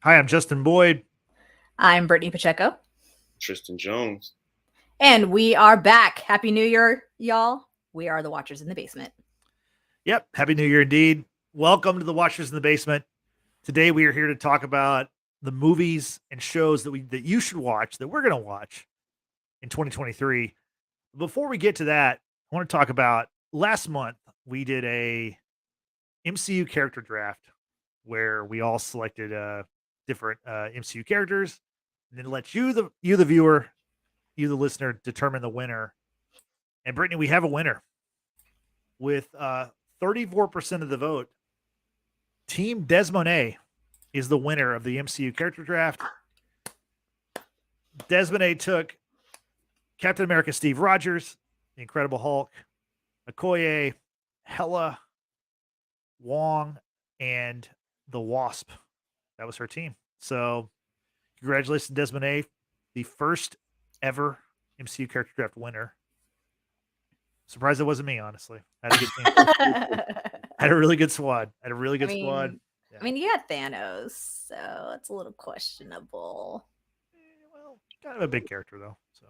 Hi, I'm Justin Boyd. I'm Brittany Pacheco, Tristan Jones. and we are back. Happy New Year, y'all. We are the Watchers in the Basement. Yep, Happy New Year indeed. Welcome to the Watchers in the Basement. Today we are here to talk about the movies and shows that you should watch that we're going to watch in 2023. Before we get to that, I want to talk about last month we did a MCU character draft where we all selected different MCU characters and then let you the viewer, you the listener determine the winner. And Brittany, we have a winner with 34% of the vote. Team Desmonet is the winner of the MCU character draft. Desmonet took Captain America Steve Rogers, the Incredible Hulk, Okoye, Hela, Wong, and the Wasp. That was her team. So congratulations, Desmonet, the first ever MCU character draft winner. Surprised it wasn't me, honestly. I had a good team. I had a really good squad. Squad. I mean, you had Thanos, so it's a little questionable. Well, kind of a big character though. So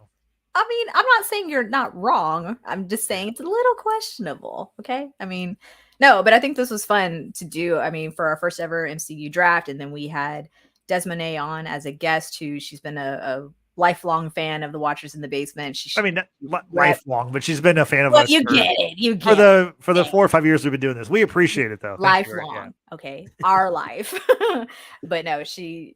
I mean, I'm not saying you're not wrong. I'm just saying it's a little questionable. Okay. I mean, no, but I think this was fun to do. I mean, for our first ever MCU draft, and then we had Desmonet on as a guest who she's been a lifelong fan of the Watchers in the Basement. I mean, lifelong, but she's been a fan of well, us. You get it. You get for the 4 or 5 years we've been doing this. We appreciate it though. Lifelong. Yeah. Okay. Our life. But no, she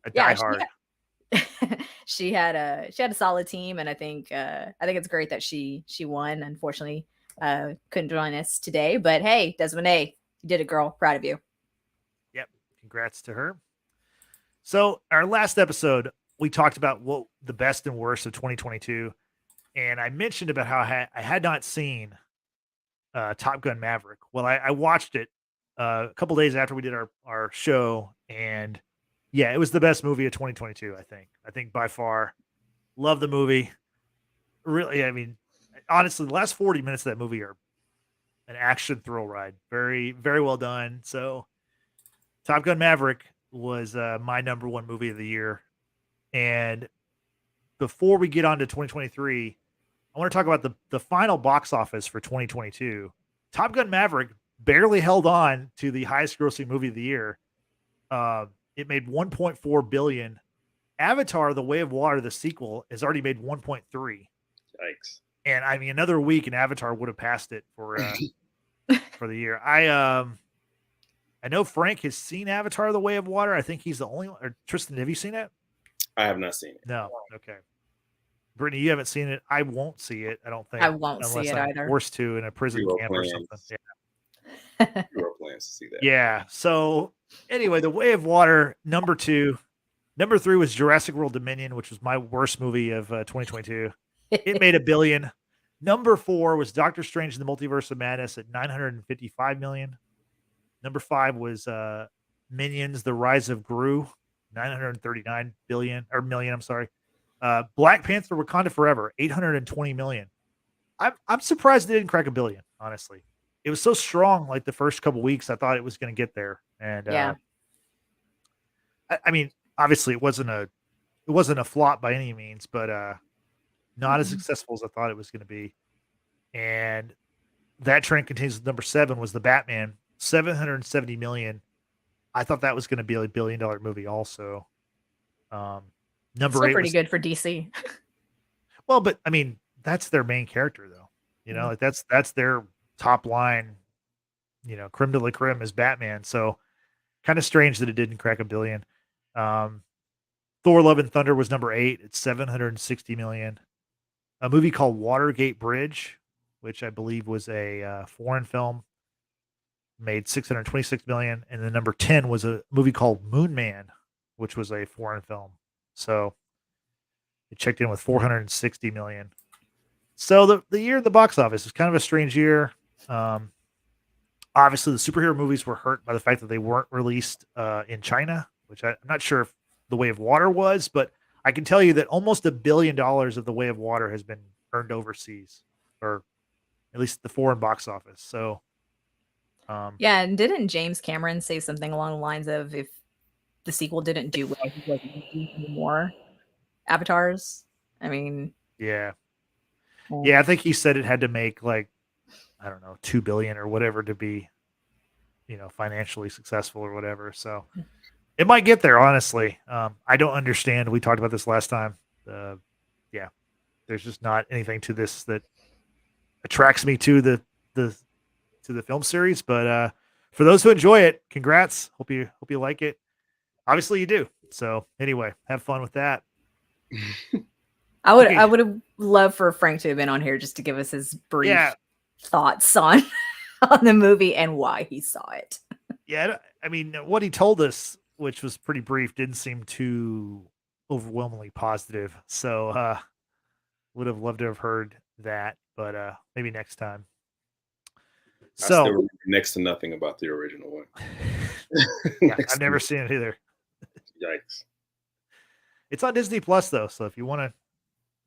she had a solid team, and I think it's great that she won. Unfortunately, couldn't join us today, but hey, Desmonet, you did it, girl. Proud of you. Yep, congrats to her. So our last episode, we talked about what the best and worst of 2022, and I mentioned about how I had not seen Top Gun Maverick. Well, I watched it a couple days after we did our show, and yeah, it was the best movie of 2022. I think by far. Love the movie. Really, I mean, honestly, the last 40 minutes of that movie are an action thrill ride. Very, very well done. So, Top Gun Maverick was my number one movie of the year. And before we get on to 2023, I want to talk about the final box office for 2022. Top Gun Maverick barely held on to the highest grossing movie of the year. It made 1.4 billion. Avatar: The Way of Water, the sequel, has already made 1.3. Yikes! And I mean, another week and Avatar would have passed it for for the year. I know Frank has seen Avatar: The Way of Water. I think he's the only one. Or Tristan, have you seen it? I have not seen it. No. Okay. Brittany, you haven't seen it. I won't see it. I don't think. I won't see it either. Forced to in a prison camp or something. Yeah. Plans to see that. Yeah. So anyway, The Way of Water, number 2. Number 3 was Jurassic World Dominion, which was my worst movie of 2022. It made $1 billion. Number 4 was Doctor Strange in the Multiverse of Madness at 955 million. Number 5 was Minions: The Rise of Gru, 939 million. I'm sorry. Black Panther: Wakanda Forever, 820 million. I'm surprised it didn't crack $1 billion. Honestly, it was so strong. Like the first couple weeks, I thought it was going to get there, and yeah. I mean, obviously, it wasn't a flop by any means, but not as successful as I thought it was going to be. And that trend continues. Number 7 was The Batman, 770 million. I thought that was going to be a $1 billion movie also. Number 8 pretty good for DC. Well, but I mean, that's their main character though. You know, like that's their top line, you know, creme de la creme is Batman. So kind of strange that it didn't crack $1 billion. Thor: Love and Thunder was number 8 at 760 million. A movie called Watergate Bridge, which I believe was a foreign film, made 626 million. And then number 10 was a movie called Moon Man, which was a foreign film. So it checked in with 460 million. So the year of the box office is kind of a strange year. Obviously, the superhero movies were hurt by the fact that they weren't released in China, which I'm not sure if The Way of Water was, but I can tell you that almost $1 billion of The Way of Water has been earned overseas, or at least the foreign box office. So, yeah, and didn't James Cameron say something along the lines of the sequel didn't do well, he wasn't making any more avatars. I mean, Yeah. Yeah, I think he said it had to make like, I don't know, 2 billion or whatever to be, financially successful or whatever. So it might get there, honestly. I don't understand. We talked about this last time. Yeah, there's just not anything to this that attracts me to the film series. But for those who enjoy it, congrats. Hope you like it. Obviously, you do. So anyway, have fun with that. I would Okay. I would have loved for Frank to have been on here just to give us his brief Yeah. thoughts on on the movie and why he saw it. Yeah, I mean, what he told us, which was pretty brief, didn't seem too overwhelmingly positive. So would have loved to have heard that, but maybe next time. I So still remember next to nothing about the original one. yeah, Next I've to never nothing. seen it either. Yikes. It's on Disney Plus though, so if you want to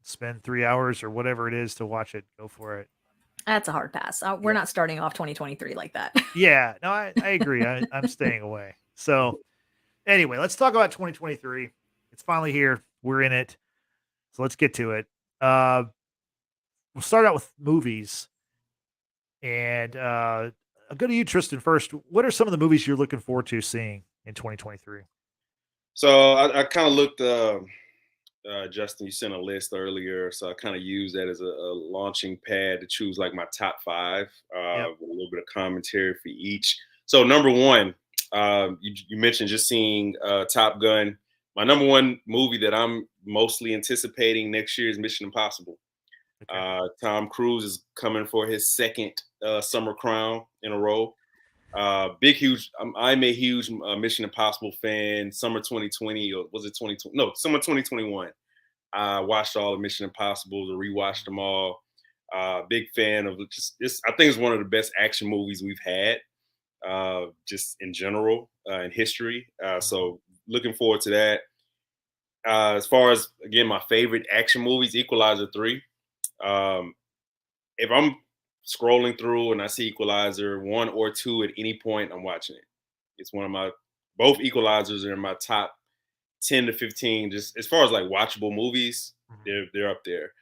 spend 3 hours or whatever it is to watch it, go for it. That's a hard pass. We're Yeah. not starting off 2023 like that. Yeah, no, I agree. I'm staying away. So anyway, let's talk about 2023. It's finally here. We're in it. So let's get to it. We'll start out with movies. And I'll go to you, Tristan, first. What are some of the movies you're looking forward to seeing in 2023? So I kind of looked, Justin, you sent a list earlier. So I kind of used that as a launching pad to choose like my top 5, Yep. with a little bit of commentary for each. So number 1, you mentioned just seeing Top Gun. My number 1 movie that I'm mostly anticipating next year is Mission Impossible. Okay. Tom Cruise is coming for his second Summer Crown in a row. Big, huge. I'm a huge Mission Impossible fan. Summer 2020, or was it 2020? No, summer 2021. I watched all of Mission Impossible, rewatched them all. Big fan of just this. I think it's one of the best action movies we've had, just in general, in history. So looking forward to that. As far as, again, my favorite action movies, Equalizer 3. If I'm scrolling through and I see Equalizer 1 or 2 at any point, I'm watching it. It's one of my, both Equalizers are in my top 10 to 15, just as far as like watchable movies. They're up there.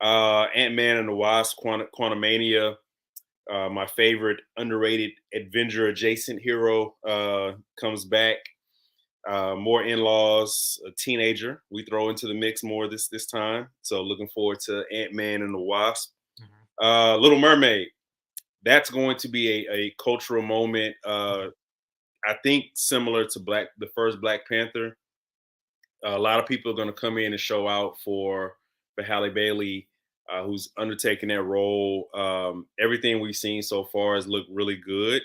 Ant-Man and the Wasp, Quantumania, my favorite underrated Avenger adjacent hero, comes back. More In-Laws, a teenager we throw into the mix more this time. So looking forward to Ant-Man and the Wasp. Little Mermaid, that's going to be a cultural moment. I think similar to the first Black Panther. A lot of people are going to come in and show out for Halle Bailey, who's undertaking that role. Everything we've seen so far has looked really good,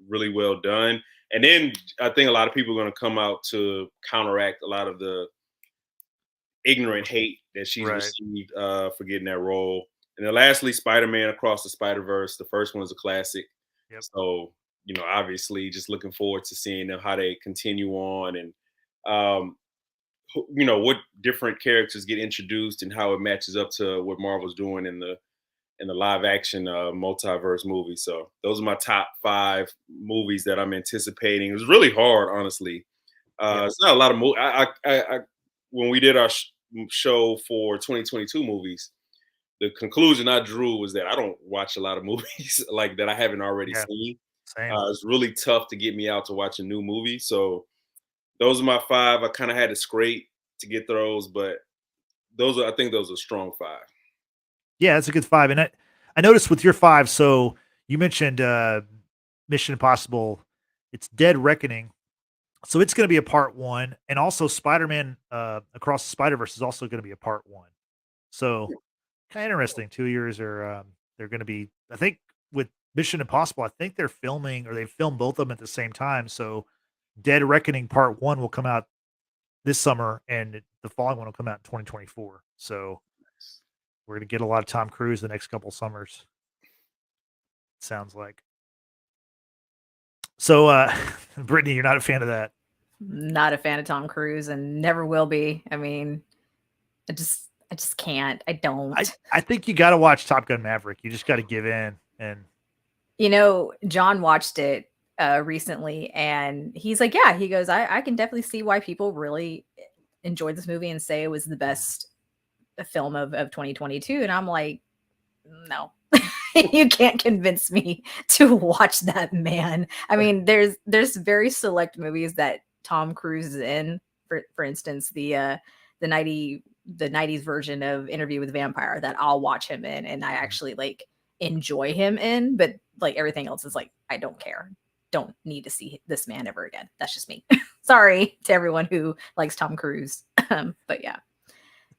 really well done. And then I think a lot of people are going to come out to counteract a lot of the ignorant hate that she's received for getting that role. And then lastly, Spider-Man Across the Spider-Verse. The first one is a classic. Yep. So, obviously just looking forward to seeing them, how they continue on, and, what different characters get introduced and how it matches up to what Marvel's doing in the live action multiverse movie. So those are my top 5 movies that I'm anticipating. It was really hard, honestly. It's not a lot of movies. When we did our show for 2022 movies, the conclusion I drew was that I don't watch a lot of movies like that I haven't already seen. Same. It's really tough to get me out to watch a new movie. So those are my 5. I kind of had to scrape to get those, but I think those are strong 5. Yeah, that's a good 5. And I noticed with your 5, so you mentioned Mission Impossible, it's Dead Reckoning. So it's going to be a part 1, and also Spider-Man Across the Spider-Verse is also going to be a part 1. So kind of interesting. 2 years are they're going to be, I think with Mission Impossible, I think they're filming, or they filmed both of them at the same time. So Dead Reckoning Part 1 will come out this summer, and the following one will come out in 2024. So we're going to get a lot of Tom Cruise the next couple summers. Sounds like. So, Brittany, you're not a fan of that? Not a fan of Tom Cruise, and never will be. I mean, I just can't. I don't. I think you got to watch Top Gun Maverick. You just got to give in. And John watched it recently, and he's like, yeah, he goes, I can definitely see why people really enjoyed this movie and say it was the best film of 2022. And I'm like, no, you can't convince me to watch that man. I mean, there's very select movies that Tom Cruise is in. For instance, the 90s version of Interview with the Vampire that I'll watch him in, and I actually like enjoy him in. But like everything else is like, I don't care. Don't need to see this man ever again. That's just me. Sorry to everyone who likes Tom Cruise. But yeah.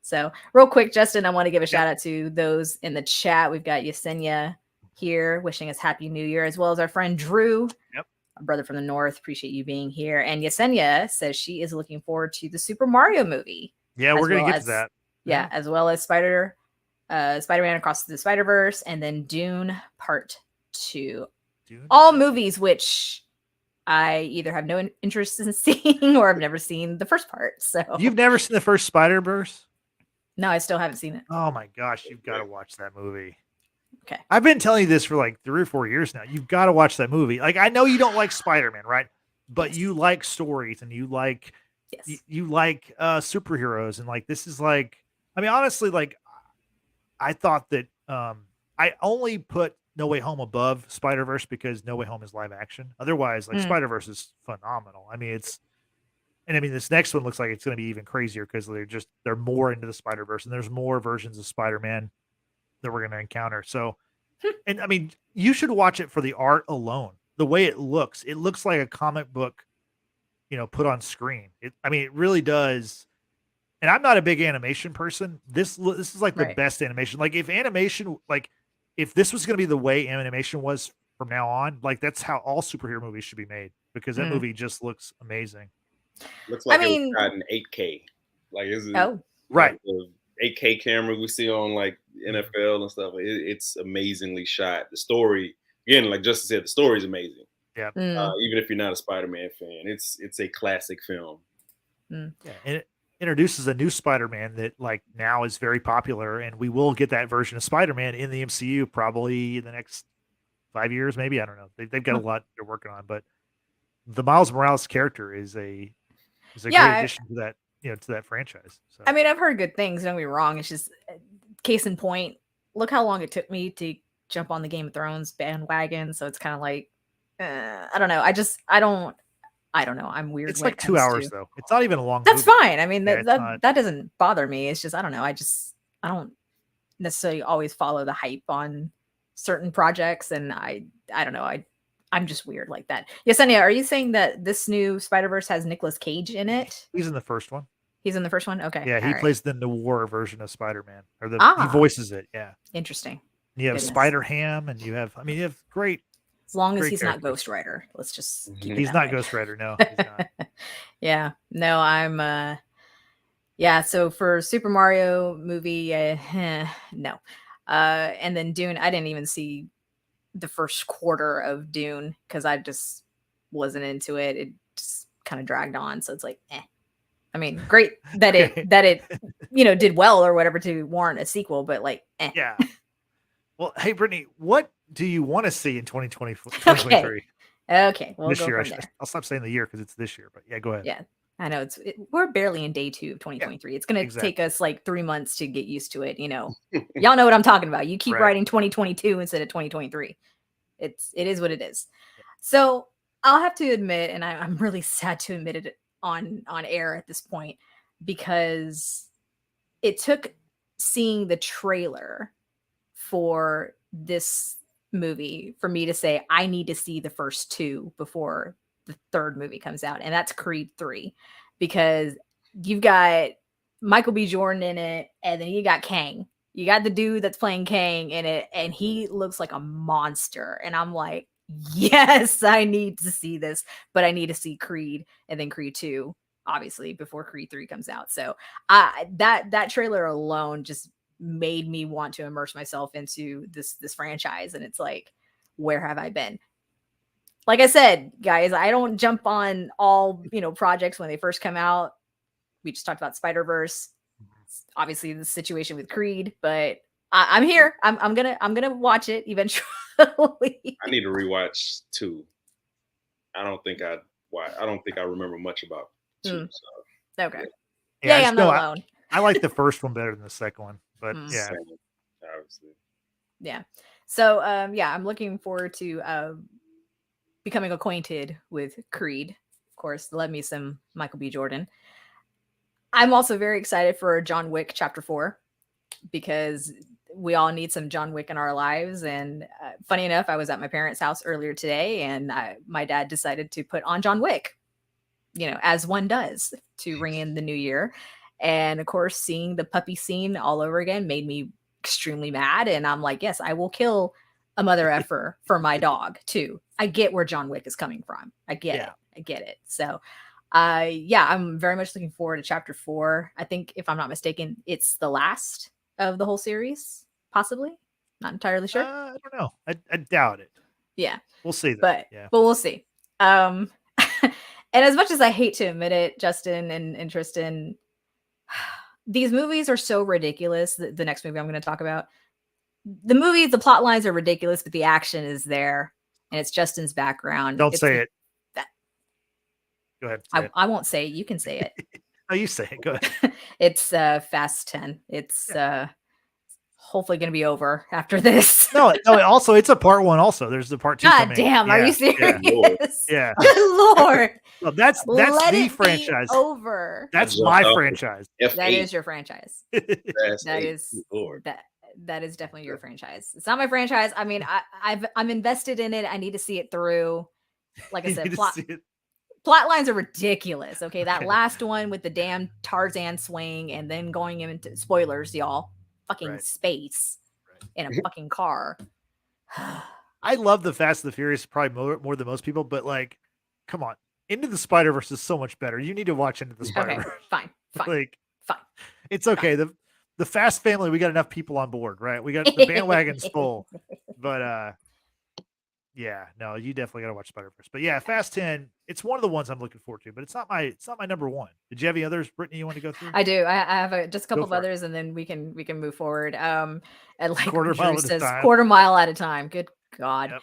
So real quick, Justin, I want to give a shout out to those in the chat. We've got Yesenia here wishing us Happy New Year, as well as our friend Drew, Yep. our brother from the North. Appreciate you being here. And Yesenia says she is looking forward to the Super Mario movie. Yeah, we're going to get to that. Yeah, as well as Spider-Man Across the Spider-Verse, and then Dune Part 2. Dune? All movies which I either have no interest in seeing or I've never seen the first part. So You've never seen the first Spider-Verse? No, I still haven't seen it. Oh my gosh, you've got to watch that movie. Okay. I've been telling you this for like 3 or 4 years now. You've got to watch that movie. Like, I know you don't like Spider-Man, right? But you like stories, and you like you like superheroes, and like this is like, I mean, honestly, like I thought that I only put No Way Home above Spider-Verse because No Way Home is live action. Otherwise, like Spider-Verse is phenomenal. I mean, this next one looks like it's going to be even crazier because they're more into the Spider-Verse, and there's more versions of Spider-Man that we're going to encounter. So, and I mean, you should watch it for the art alone. The way it looks like a comic book, put on screen. It really does. And I'm not a big animation person. This is like the best animation. Like if this was going to be the way animation was from now on, like that's how all superhero movies should be made, because that movie just looks amazing. Looks like it was shot in 8K. Like right. The 8K camera we see on like NFL and stuff. It's amazingly shot. The story, again, like Justin said, the story is amazing. Yeah. Even if you're not a Spider-Man fan, it's a classic film. Yeah, and it introduces a new Spider-Man that like now is very popular, and we will get that version of Spider-Man in the MCU probably in the next 5 years, maybe. I don't know. They've got a lot they're working on, but the Miles Morales character is a great addition to that, to that franchise. So. I mean, I've heard good things. Don't get me wrong. It's just case in point. Look how long it took me to jump on the Game of Thrones bandwagon. So it's kind of like, I don't know. I don't know. I'm weird. It's like 2 hours though. It's not even a long. That's movie. fine. I mean, that doesn't bother me. It's just, I don't know. I don't necessarily always follow the hype on certain projects, and I don't know. I'm just weird like that. Yesenia, are you saying that this new Spider-Verse has Nicolas Cage in it? He's in the first one. He's in the first one? Okay. Yeah, he plays the noir version of Spider-Man. He voices it, yeah. Interesting. And you have Spider-Ham, and you have great. As long as he's not Ghost Rider. Let's just keep it He's not way. Ghost Rider, no. He's not. Yeah. No, I'm so for Super Mario movie, no. And then Dune, I didn't even see the first quarter of Dune because I just wasn't into it. It just kind of dragged on, so it's like, I mean, great that it did well or whatever to warrant a sequel, but like, Yeah. Well, hey Brittany, what do you want to see in 2023? Okay, we'll this go year. from there. I'll stop saying the year because it's this year, but yeah, go ahead. Yeah, I know we're barely in day 2 of 2023. It's going to take us like 3 months to get used to it. Y'all know what I'm talking about. You keep writing 2022 instead of 2023. It is what it is. So I'll have to admit, and I'm really sad to admit it on air at this point, because it took seeing the trailer for this movie for me to say I need to see the first 2 before the third movie comes out, and that's Creed 3, because you've got Michael B. Jordan in it, and then you got Kang. You got the dude that's playing Kang in it, and he looks like a monster. And I'm like, yes, I need to see this, but I need to see Creed and then Creed 2, obviously, before Creed 3 comes out. So that trailer alone just made me want to immerse myself into this franchise. And it's like, where have I been? Like I said, guys, I don't jump on all projects when they first come out. We just talked about Spider-Verse. Obviously the situation with Creed, but I'm here. I'm gonna watch it eventually. I need to rewatch 2. I don't think I remember much about two. Mm. So Okay. Yeah, I Yeah, just I'm know not alone. I like the first one better than the second one, but Mm. yeah, same, obviously. Yeah. So yeah, I'm looking forward to becoming acquainted with Creed. Of course, love me some Michael B. Jordan. I'm also very excited for John Wick Chapter 4 because we all need some John Wick in our lives. And funny enough, I was at my parents' house earlier today, and my dad decided to put on John Wick, as one does to ring in the new year. And of course, seeing the puppy scene all over again made me extremely mad. And I'm like, yes, I will kill a mother effer for my dog too. I get where John Wick is coming from. I get Yeah. it. I get it. So yeah, I'm very much looking forward to chapter 4. I think if I'm not mistaken, it's the last of the whole series, possibly. Not entirely sure. I don't know. I doubt it. Yeah. We'll see. Though. But Yeah. we'll see. And as much as I hate to admit it, Justin and Tristan, these movies are so ridiculous. The next movie I'm going to talk about, the plot lines are ridiculous, but the action is there, and it's Justin's background. Don't It's say it. that- Go ahead. Say it. I won't say it. You can say it. Oh, you say it. Go ahead. It's Fast 10. It's hopefully going to be over after this. No. Also, it's a part 1. Also, there's the part 2. God coming. damn, are Yeah, you serious? Yeah. Good Lord. Well, that's Let the it be franchise. over. That's I my jumped off franchise. F8, That is your franchise. Fast That 8, is Lord. that is definitely your franchise. It's not my franchise. I mean, I'm invested in it. I need to see it through. Like I You said, need to plot see it. lines are ridiculous. Okay, that Okay. last one with the damn Tarzan swing and then going into spoilers, y'all. Fucking Right. space in a fucking car. I love the Fast and the Furious probably more than most people, but like, come on, Into the Spider-Verse is so much better. You need to watch Into the Okay, Spider-Verse. fine. Like, Fine. it's okay. The Fast family, we got enough people on board, right? We got the bandwagon's full, but yeah, no, you definitely got to watch Spider-Verse. But yeah, Fast 10, it's one of the ones I'm looking forward to, but it's not my number 1. Did you have any others, Brittany, you want to go through? I do. I have just a couple of for it. others, and then we can move forward. And like Quarter Drew mile at a says, time. quarter mile at a time. Good God. Yep.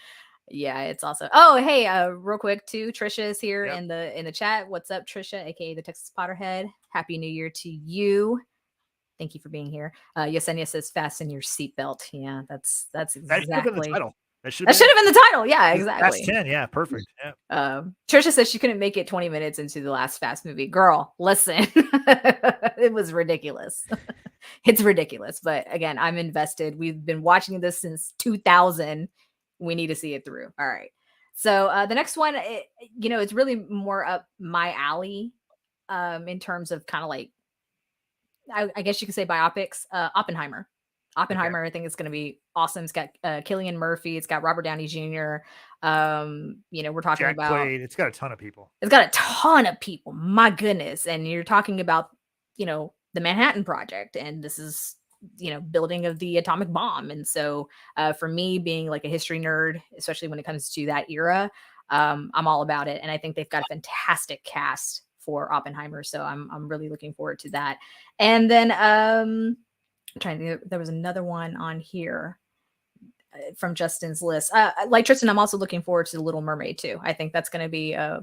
Yeah, it's awesome. Oh, hey, real quick too. Trisha is here Yep. in the chat. What's up, Trisha, aka the Texas Potterhead? Happy New Year to you. Thank you for being here. Yesenia says, "Fasten your seatbelt." Yeah, that's That should have been the exactly. title. That should That should have been the title. Yeah, exactly. Fast 10, yeah, perfect. Yeah. Trisha says she couldn't make it 20 minutes into the last Fast movie. Girl, listen, it was ridiculous. It's ridiculous. But again, I'm invested. We've been watching this since 2000. We need to see it through. All right. So the next one, it's really more up my alley in terms of kind of like, I guess you could say biopics. Oppenheimer. I think it's going to be awesome. It's got Cillian Murphy. It's got Robert Downey Jr. We're talking Jack about. Quaid. It's got a ton of people. It's got a ton of people. My goodness. And you're talking about, the Manhattan Project. And this is, building of the atomic bomb. And so for me being like a history nerd, especially when it comes to that era, I'm all about it. And I think they've got a fantastic cast for Oppenheimer. So I'm really looking forward to that. And then I'm trying to think, there was another one on here from Justin's list. Like Tristan, I'm also looking forward to The Little Mermaid too. I think that's going to be a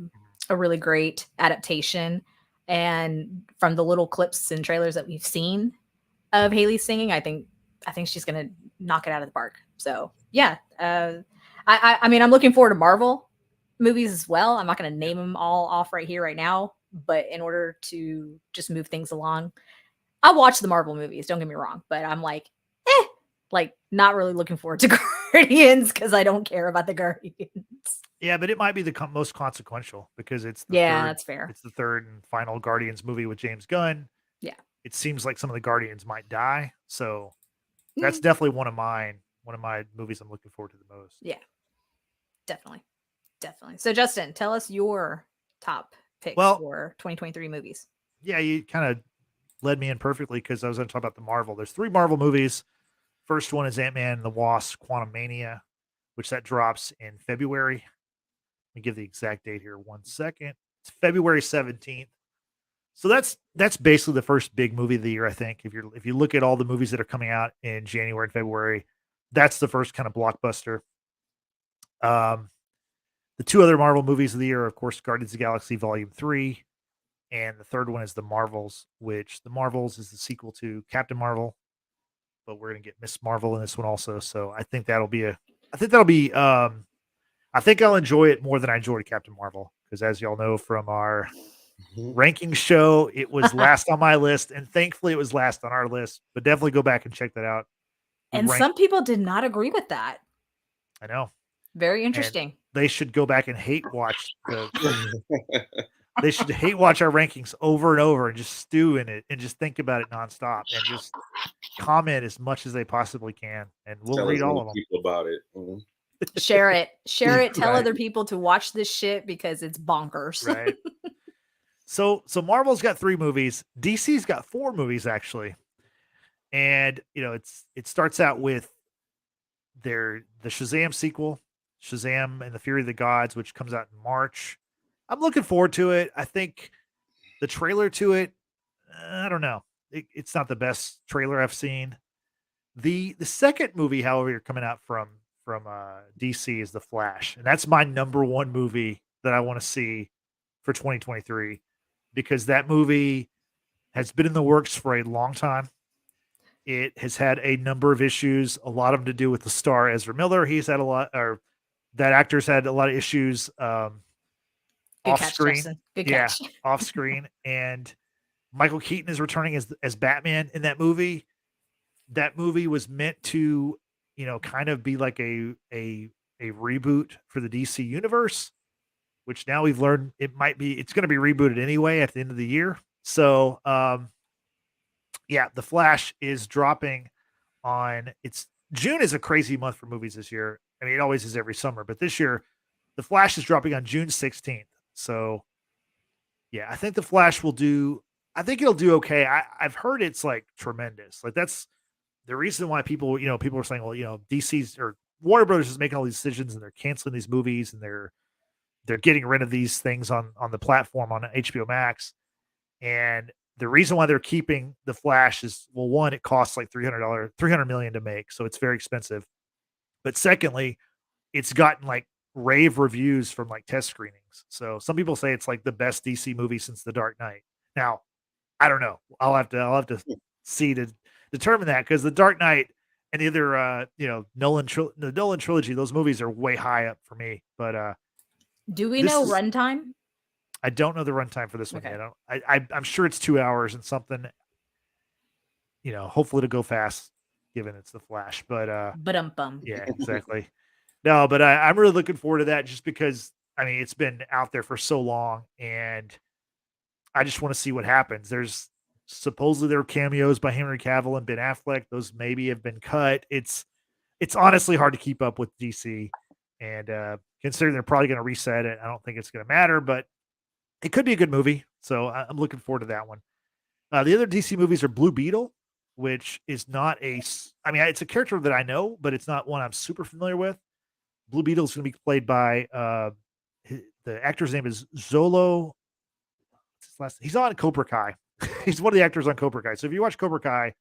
really great adaptation. And from the little clips and trailers that we've seen of Haley singing, I think she's going to knock it out of the park. So yeah, I mean, I'm looking forward to Marvel movies as well. I'm not going to name them all off right here, right now, but in order to just move things along, I'll watch the Marvel movies. Don't get me wrong, but I'm like, not really looking forward to Guardians because I don't care about the Guardians. Yeah, but it might be the most consequential because it's That's fair. It's the third and final Guardians movie with James Gunn. Yeah, it seems like some of the Guardians might die, so that's definitely one of my movies I'm looking forward to the most. Yeah, definitely. So Justin, tell us your top picks for 2023 movies. Yeah, you kind of led me in perfectly because I was going to talk about the Marvel. There's 3 Marvel movies. First one is Ant-Man and the Wasp: Quantumania, which that drops in February. Let me give the exact date here. 1 second. It's February 17th. So that's basically the first big movie of the year, I think. If you look at all the movies that are coming out in January and February, that's the first kind of blockbuster. The The two other Marvel movies of the year are, of course, Guardians of the Galaxy Volume 3, and the third one is The Marvels, which The Marvels is the sequel to Captain Marvel, but we're going to get Miss Marvel in this one also. So I think that'll be I think I'll enjoy it more than I enjoyed Captain Marvel, because as y'all know from our ranking show, it was last on my list, and thankfully it was last on our list, but definitely go back and check that out. And some people did not agree with that. I know. Very interesting. They should go back and hate watch they should hate watch our rankings over and over and just stew in it and just think about it nonstop and just comment as much as they possibly can, and we'll read all of them. People about it. Share it. Tell other people to watch this shit because it's bonkers. Right. So Marvel's got 3 movies. DC's got 4 movies actually, and it starts out with the Shazam sequel, Shazam and the Fury of the Gods, which comes out in March. I'm looking forward to it. I think the trailer to it, I don't know. It's not the best trailer I've seen. The second movie, however, coming out from DC is The Flash, and that's my number 1 movie that I want to see for 2023, because that movie has been in the works for a long time. It has had a number of issues, a lot of them to do with the star Ezra Miller. He's had a lot, or that actor's had a lot of issues off screen. Good catch. Off screen. And Michael Keaton is returning as Batman in that movie. That movie was meant to, kind of be like a reboot for the DC universe, which now we've learned it's going to be rebooted anyway at the end of the year. So, The Flash is dropping June is a crazy month for movies this year. I mean, it always is every summer, but this year The Flash is dropping on June 16th. So I think The Flash it'll do okay. I've heard it's like tremendous. Like that's the reason why people are saying, well, DC's or Warner Brothers is making all these decisions and they're canceling these movies and they're getting rid of these things on the platform on HBO Max. And the reason why they're keeping The Flash is, well, one, it costs like $300 million to make, so it's very expensive. But secondly, it's gotten like rave reviews from like test screenings. So some people say it's like the best DC movie since The Dark Knight. Now, I don't know. I'll have to see to determine that, because The Dark Knight and the other the Nolan trilogy, those movies are way high up for me. But do we know runtime? I don't know the runtime for this one Okay. yet. I'm sure it's 2 hours and something. Hopefully to go fast, given it's The Flash. But yeah, exactly. No, but I'm really looking forward to that, just because it's been out there for so long, and I just want to see what happens. There's supposedly there are cameos by Henry Cavill and Ben Affleck. Those maybe have been cut. It's honestly hard to keep up with DC, and considering they're probably going to reset it, I don't think it's going to matter, but it could be a good movie. So I'm looking forward to that one. The other DC movies are Blue Beetle, which is not it's a character that I know, but it's not one I'm super familiar with. Blue Beetle is going to be played by the actor's name is Zolo. What's his last name? He's on Cobra Kai. He's one of the actors on Cobra Kai. So if you watch Cobra Kai,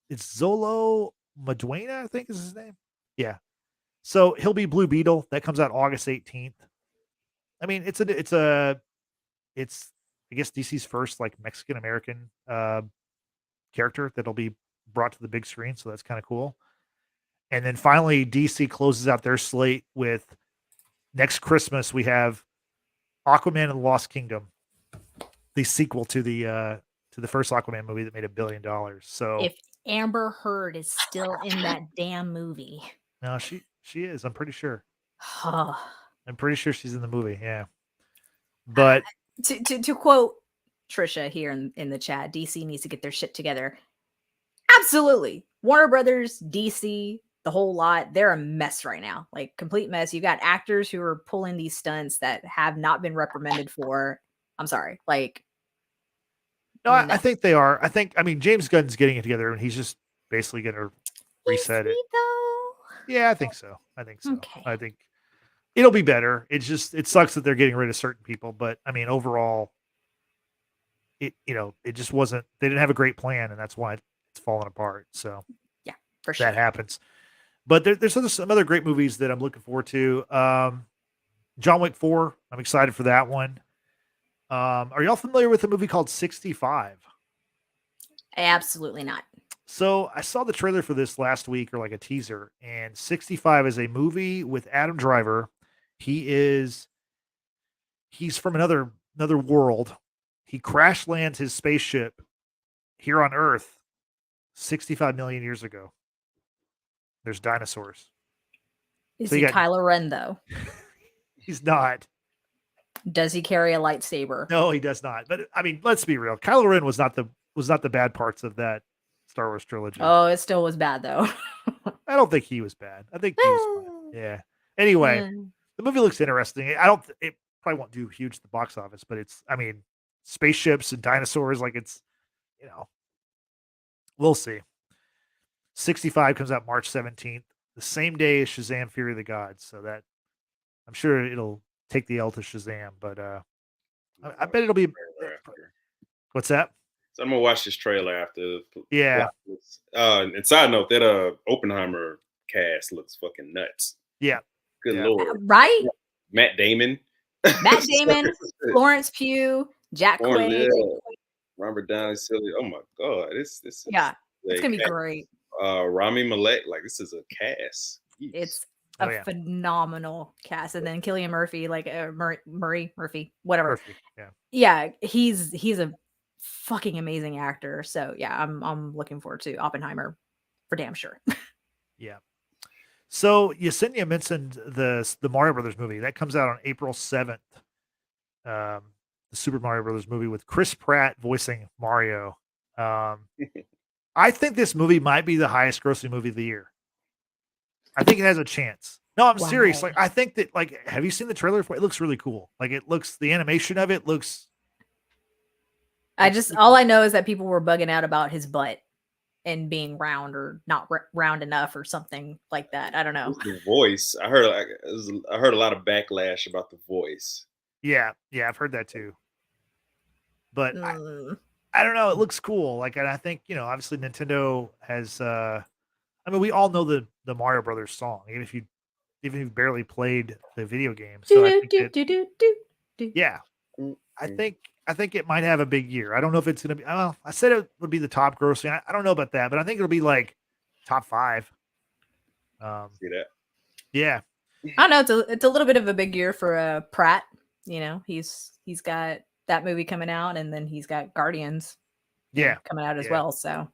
it's Zolo Maduena, I think is his name. Yeah. So he'll be Blue Beetle. That comes out August 18th. It's I guess DC's first like Mexican American character that'll be brought to the big screen. So that's kind of cool. And then finally, DC closes out their slate with next Christmas. We have Aquaman and the Lost Kingdom, the sequel to the first Aquaman movie that made $1 billion. So if Amber Heard is still in that damn movie, no, she is. I'm pretty sure. I'm pretty sure she's in the movie. Yeah, but to quote Trisha here in the chat, DC needs to get their shit together. Absolutely, Warner Brothers, DC. The whole lot, they're a mess right now, like complete mess. You got actors who are pulling these stunts that have not been reprimanded for. I'm sorry, like no. I think they are. James Gunn's getting it together, and he's just basically going to reset it. Though? Yeah, I think so. Okay. I think it'll be better. It sucks that they're getting rid of certain people, but overall, it just wasn't. They didn't have a great plan, and that's why it's falling apart. So for sure that happens. But there's some other great movies that I'm looking forward to. John Wick 4. I'm excited for that one. Are y'all familiar with a movie called 65? Absolutely not. So I saw the trailer for this last week, or like a teaser, and 65 is a movie with Adam Driver. He's from another world. He crash lands his spaceship here on Earth 65 million years ago. There's dinosaurs. Is So he you got- Kylo Ren though? He's not. Does he carry a lightsaber? No, he does not. But I mean, let's be real. Kylo Ren was not the bad parts of that Star Wars trilogy. Oh, it still was bad though. I don't think he was bad. I think he was fine. Yeah. Anyway, the movie looks interesting. It probably won't do huge at the box office, but I mean, spaceships and dinosaurs, like it's, we'll see. 65 comes out March 17th, the same day as Shazam Fury of the Gods. So that I'm sure it'll take the L to Shazam, but I bet it'll be. What's that? So I'm gonna watch this trailer after. Yeah. And side note, that Oppenheimer cast looks fucking nuts. Yeah. Good Yeah. lord. Right? Matt Damon. Matt Damon, Florence Pugh, Jack Quaid. Robert Downey Silly. Oh my god, this is Yeah, it's gonna be great. Rami Malek, like this is a cast. Jeez. It's a phenomenal cast, and then Cillian Murphy, like Murphy, whatever. Murphy, yeah. Yeah, he's a fucking amazing actor. So yeah, I'm looking forward to Oppenheimer for damn sure. Yeah. So Yesenia mentioned the Mario Brothers movie that comes out on April 7th. The Super Mario Brothers movie with Chris Pratt voicing Mario. I think this movie might be the highest grossing movie of the year. I think it has a chance. No, I'm serious. Like, I think that, like, have you seen the trailer for it? It looks really cool. Like, the animation of it looks. All I know is that people were bugging out about his butt and being round or not round enough or something like that. I don't know. The voice. I heard a lot of backlash about the voice. Yeah, I've heard that too. But I don't know. It looks cool. Like, and I think, obviously Nintendo has. I mean, we all know the Mario Brothers song, even if you've barely played the video game. So I think yeah, I think it might have a big year. I don't know if it's going to be. Well, I said it would be the top grossing. I don't know about that, but I think it'll be like top 5. See that? Yeah. I don't know. It's a little bit of a big year for Pratt. He's got that movie coming out, and then he's got Guardians. Coming out as well. So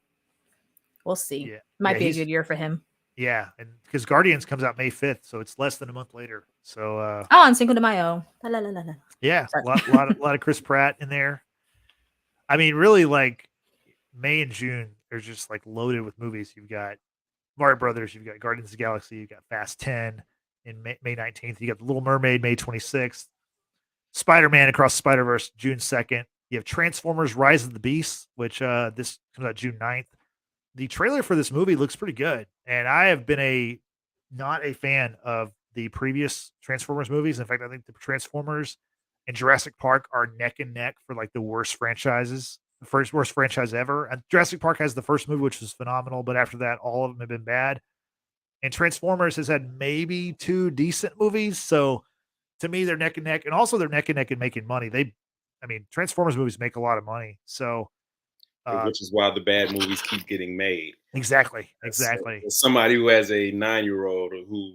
we'll see. Yeah. Might be a good year for him. Yeah, and because Guardians comes out May 5th, so it's less than a month later. So on Cinco de Mayo. La, la, la, la. Yeah, a lot of Chris Pratt in there. I mean, really, like May and June, they're just like loaded with movies. You've got Mario Brothers, you've got Guardians of the Galaxy, you've got Fast 10 in May 19th, you got The Little Mermaid May 26th, Spider-Man Across the Spider-Verse June 2nd. You have Transformers Rise of the Beasts, which this comes out June 9th. The trailer for this movie looks pretty good, and I have been not a fan of the previous Transformers movies. In fact, I think the Transformers and Jurassic Park are neck and neck for like the worst franchises, the worst franchise ever. And Jurassic Park has the first movie, which was phenomenal, but after that, all of them have been bad. And Transformers has had maybe 2 decent movies, so to me, they're neck and neck, and also they're neck and neck in making money. Transformers movies make a lot of money, so. Which is why the bad movies keep getting made. Exactly. As somebody who has a 9-year-old who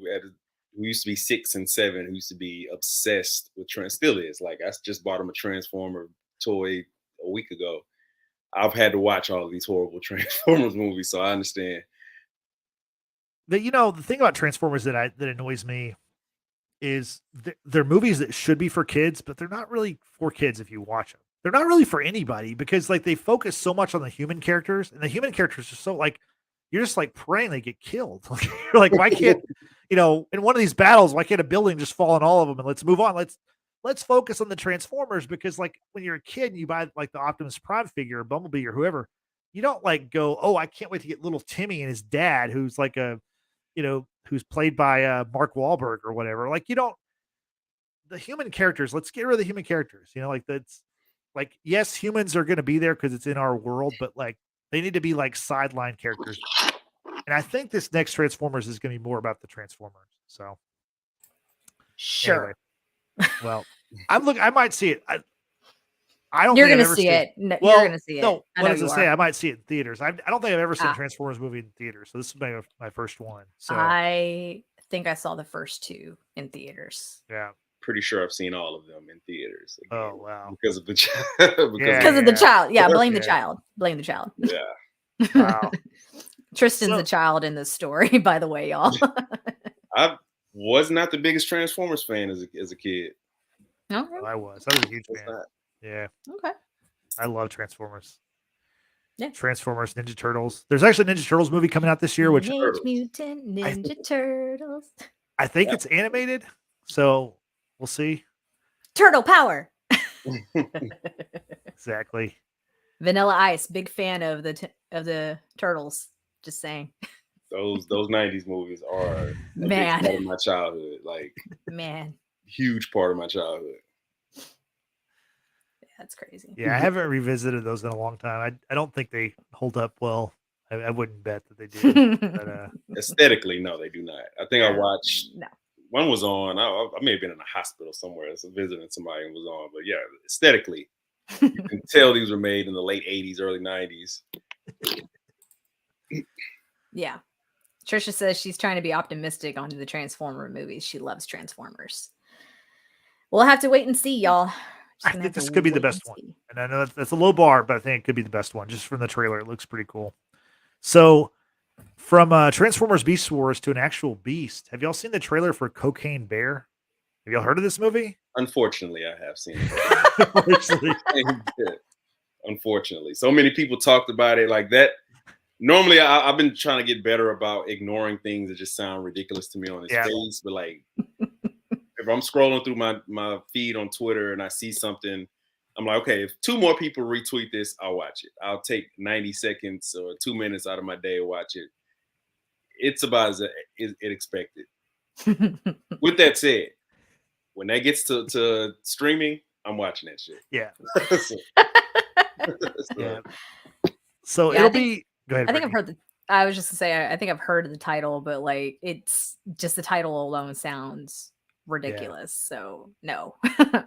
used to be 6 and 7, who used to be obsessed with still is. Like, I just bought him a Transformer toy a week ago. I've had to watch all of these horrible Transformers movies, so I understand. The thing about Transformers that annoys me is they're movies that should be for kids, but they're not really for kids if you watch them. They're not really for anybody because like they focus so much on the human characters, and the human characters are so like you're just like praying they get killed. You're like, why can't in one of these battles, why can't a building just fall on all of them and let's move on? Let's focus on the Transformers, because like when you're a kid and you buy like the Optimus Prime figure or Bumblebee or whoever, you don't like go, oh, I can't wait to get little Timmy and his dad, who's like who's played by Mark Wahlberg or whatever. Like the human characters, let's get rid of the human characters. That's. Like, yes, humans are going to be there because it's in our world, but like they need to be like sideline characters. And I think this next Transformers is going to be more about the Transformers. So, sure. Well, I might see it. I don't You're think I've gonna ever see seen it. No, Well, you're gonna see it. no, I what know does it you say? are. I might see it in theaters. I don't think I've ever seen a Ah. Transformers movie in theaters. So this is my first one. So I think I saw the first two in theaters. yeah. Pretty sure I've seen all of them in theaters. Again, Oh wow. because of the Yeah. Because of the child. Yeah, blame the Yeah. child. Blame the child. yeah. Wow. Tristan's So- the child in this story, by the way, y'all. I was not the biggest Transformers fan as a kid. Okay. I was a huge Was fan. not. Yeah. Okay. I love Transformers. Yeah. Transformers, Ninja Turtles. There's actually a Ninja Turtles movie coming out this year, which Teenage Turtles. Mutant Ninja Turtles. I think Yeah. it's animated. So we'll see. Turtle power. Exactly. Vanilla Ice, big fan of the turtles. Just saying, Those 90s movies are a big Man. part of my childhood. Like man, huge part of my childhood. that's crazy. Yeah, I haven't revisited those in a long time. I don't think they hold up well. I wouldn't bet that they do. But Aesthetically, no, they do not. I think I Yeah. watched No. one was on. I may have been in a hospital somewhere, so visiting somebody and was on. But yeah, aesthetically, you can tell these were made in the late 80s, early 90s. Yeah. Trisha says she's trying to be optimistic on the Transformer movies. She loves Transformers. We'll have to wait and see, y'all. Just I gonna think have this to could be the wait best and one. see. And I know that's a low bar, but I think it could be the best one just from the trailer. It looks pretty cool. So, from Transformers Beast Wars to an actual beast, have y'all seen the trailer for Cocaine Bear? Have y'all heard of this movie? Unfortunately, I have seen it. Unfortunately, so many people talked about it like that. Normally, I've been trying to get better about ignoring things that just sound ridiculous to me on his Yeah. face. But like, if I'm scrolling through my feed on Twitter and I see something, I'm like, okay, if 2 more people retweet this, I'll watch it. I'll take 90 seconds or 2 minutes out of my day to watch it. It's about as it expected. With that said, when that gets to streaming, I'm watching that shit. Yeah. So- Yeah. So Yeah, I it'll think- be. Go ahead. I think I've Brittany. heard I was just gonna say I think I've heard the title, but like it's just the title alone sounds ridiculous. So no.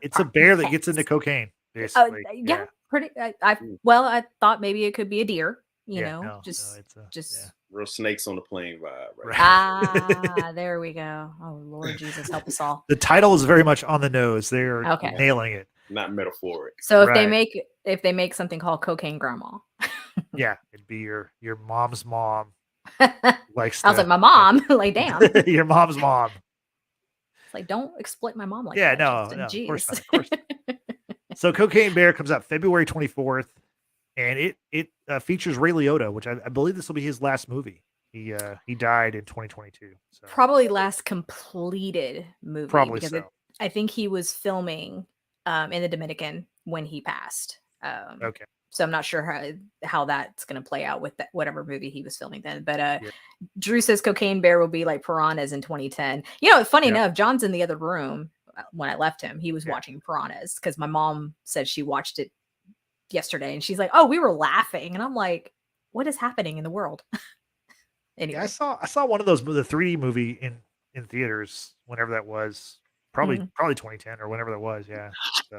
It's a bear that gets into cocaine, Oh, basically. yeah, pretty. I Mm. well, I thought maybe it could be a deer. You Yeah, know, no, just it's just. Real snakes on the plane vibe, right? Ah, there we go. Oh Lord Jesus, help us all. The title is very much on the nose. They're Okay. nailing it. Not metaphoric. So if Right. they make something called Cocaine Grandma, Yeah, it'd be your mom's mom. I Likes was to- like, my mom, like, damn. It's your mom's mom. like, don't exploit my mom like Yeah, that. no, Justin. no, of course Jeez. not, of course So Cocaine Bear comes out February 24th, and it features Ray Liotta, which I believe this will be his last movie. He died in 2022. So Probably last completed movie. probably because so. I think he was filming in the Dominican when he passed. Okay. So I'm not sure how that's going to play out with whatever movie he was filming then. But Yeah. Drew says Cocaine Bear will be like Piranhas in 2010. You know, funny Yeah. enough, John's in the other room when I left him. He was Yeah. watching Piranhas because my mom said she watched it yesterday, and she's like, "Oh, we were laughing," and I'm like, "What is happening in the world?" Anyway, Yeah, I saw one of those the 3D movie in theaters whenever that was. Probably 2010 or whenever that was. Yeah. So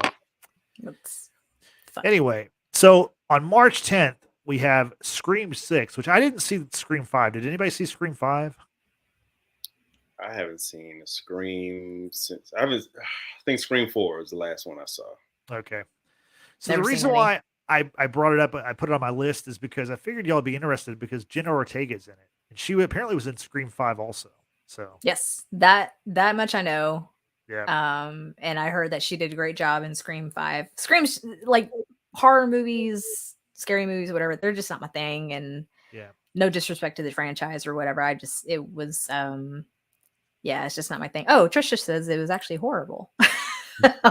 that's fun. anyway, so on March 10th we have Scream 6, which I didn't see Scream 5. Did anybody see Scream 5? I haven't seen a Scream since I think Scream 4 was the last one I saw. Okay. So Never the seen reason any. why I brought it up, I put it on my list, is because I figured y'all would be interested because Jenna Ortega's in it. And she apparently was in Scream 5 also. So Yes, that much I know. yeah. And I heard that she did a great job in Scream 5. Scream's like horror movies, scary movies, whatever. They're just not my thing. And Yeah. no disrespect to the franchise or whatever. It was yeah, it's just not my thing. Oh, Trisha says it was actually horrible.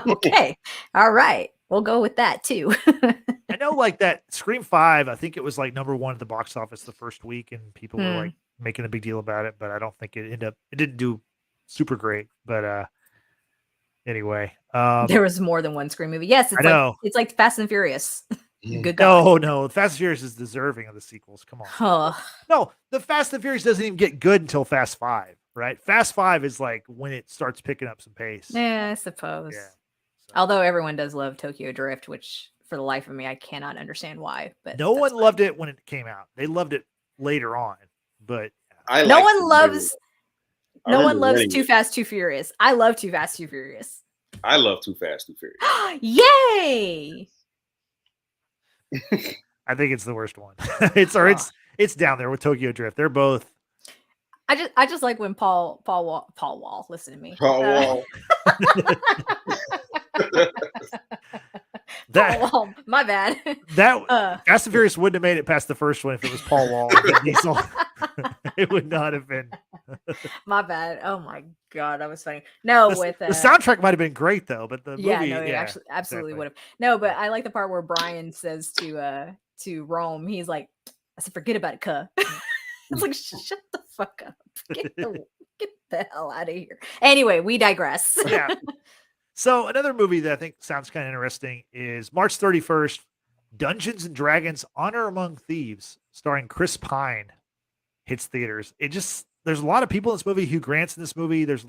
Okay. All right. We'll go with that too. I know like that Scream 5, I think it was like number 1 at the box office the first week and people were like making a big deal about it, but I don't think it didn't do super great. But anyway. There was more than one Scream movie. Yes, I know. it's like Fast and Furious. Good God. No, Fast and Furious is deserving of the sequels. Come on. Oh, No, the Fast and Furious doesn't even get good until Fast 5. right? Fast Five is like when it starts picking up some pace. Yeah, I suppose. Yeah. So, Although everyone does love Tokyo Drift, which for the life of me, I cannot understand why. But no one that's loved fine. it when it came out. They loved it later on, but I No liked one it loves. I No one remember loves renting Too it. Fast, Too Furious. I love Too Fast, Too Furious. I love Too Fast, Too Furious. Yay! I think it's the worst one. Oh. It's down there with Tokyo Drift. They're both. I just like when Paul Wall. Listen to me. Paul That Paul Wall. My bad. that Fast and Furious wouldn't have made it past the first one if it was Paul Wall and Vin Diesel. It would not have been. My bad. Oh my god, that was funny. No, with The soundtrack might have been great though, but the yeah, movie, no, it yeah, actually absolutely exactly. would have. No, but I like the part where Brian says to Rome, he's like, I said, forget about it, cuh. It's like, shut the fuck up. Get the hell out of here. Anyway, we digress. Yeah. So another movie that I think sounds kind of interesting is March 31st, Dungeons and Dragons: Honor Among Thieves, starring Chris Pine, hits theaters. There's a lot of people in this movie. Hugh Grant's in this movie. It's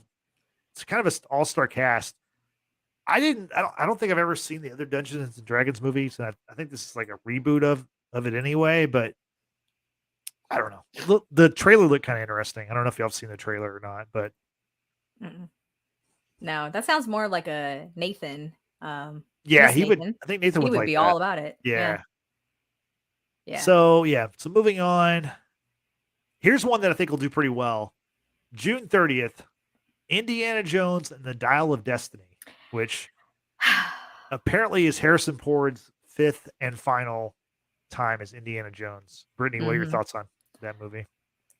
kind of an all-star cast. I don't think I've ever seen the other Dungeons and Dragons movies. And I think this is like a reboot of it anyway, but I don't know. The trailer looked kind of interesting. I don't know if y'all have seen the trailer or not, but Mm-mm. No, that sounds more like a Nathan. yeah, Miss he would. Nathan. I think Nathan He would would like be that. all about it. Yeah. Yeah. So moving on. Here's one that I think will do pretty well. June 30th, Indiana Jones and the Dial of Destiny, which apparently is Harrison Ford's fifth and final time as Indiana Jones. Brittany, what are your Mhm. thoughts on that movie?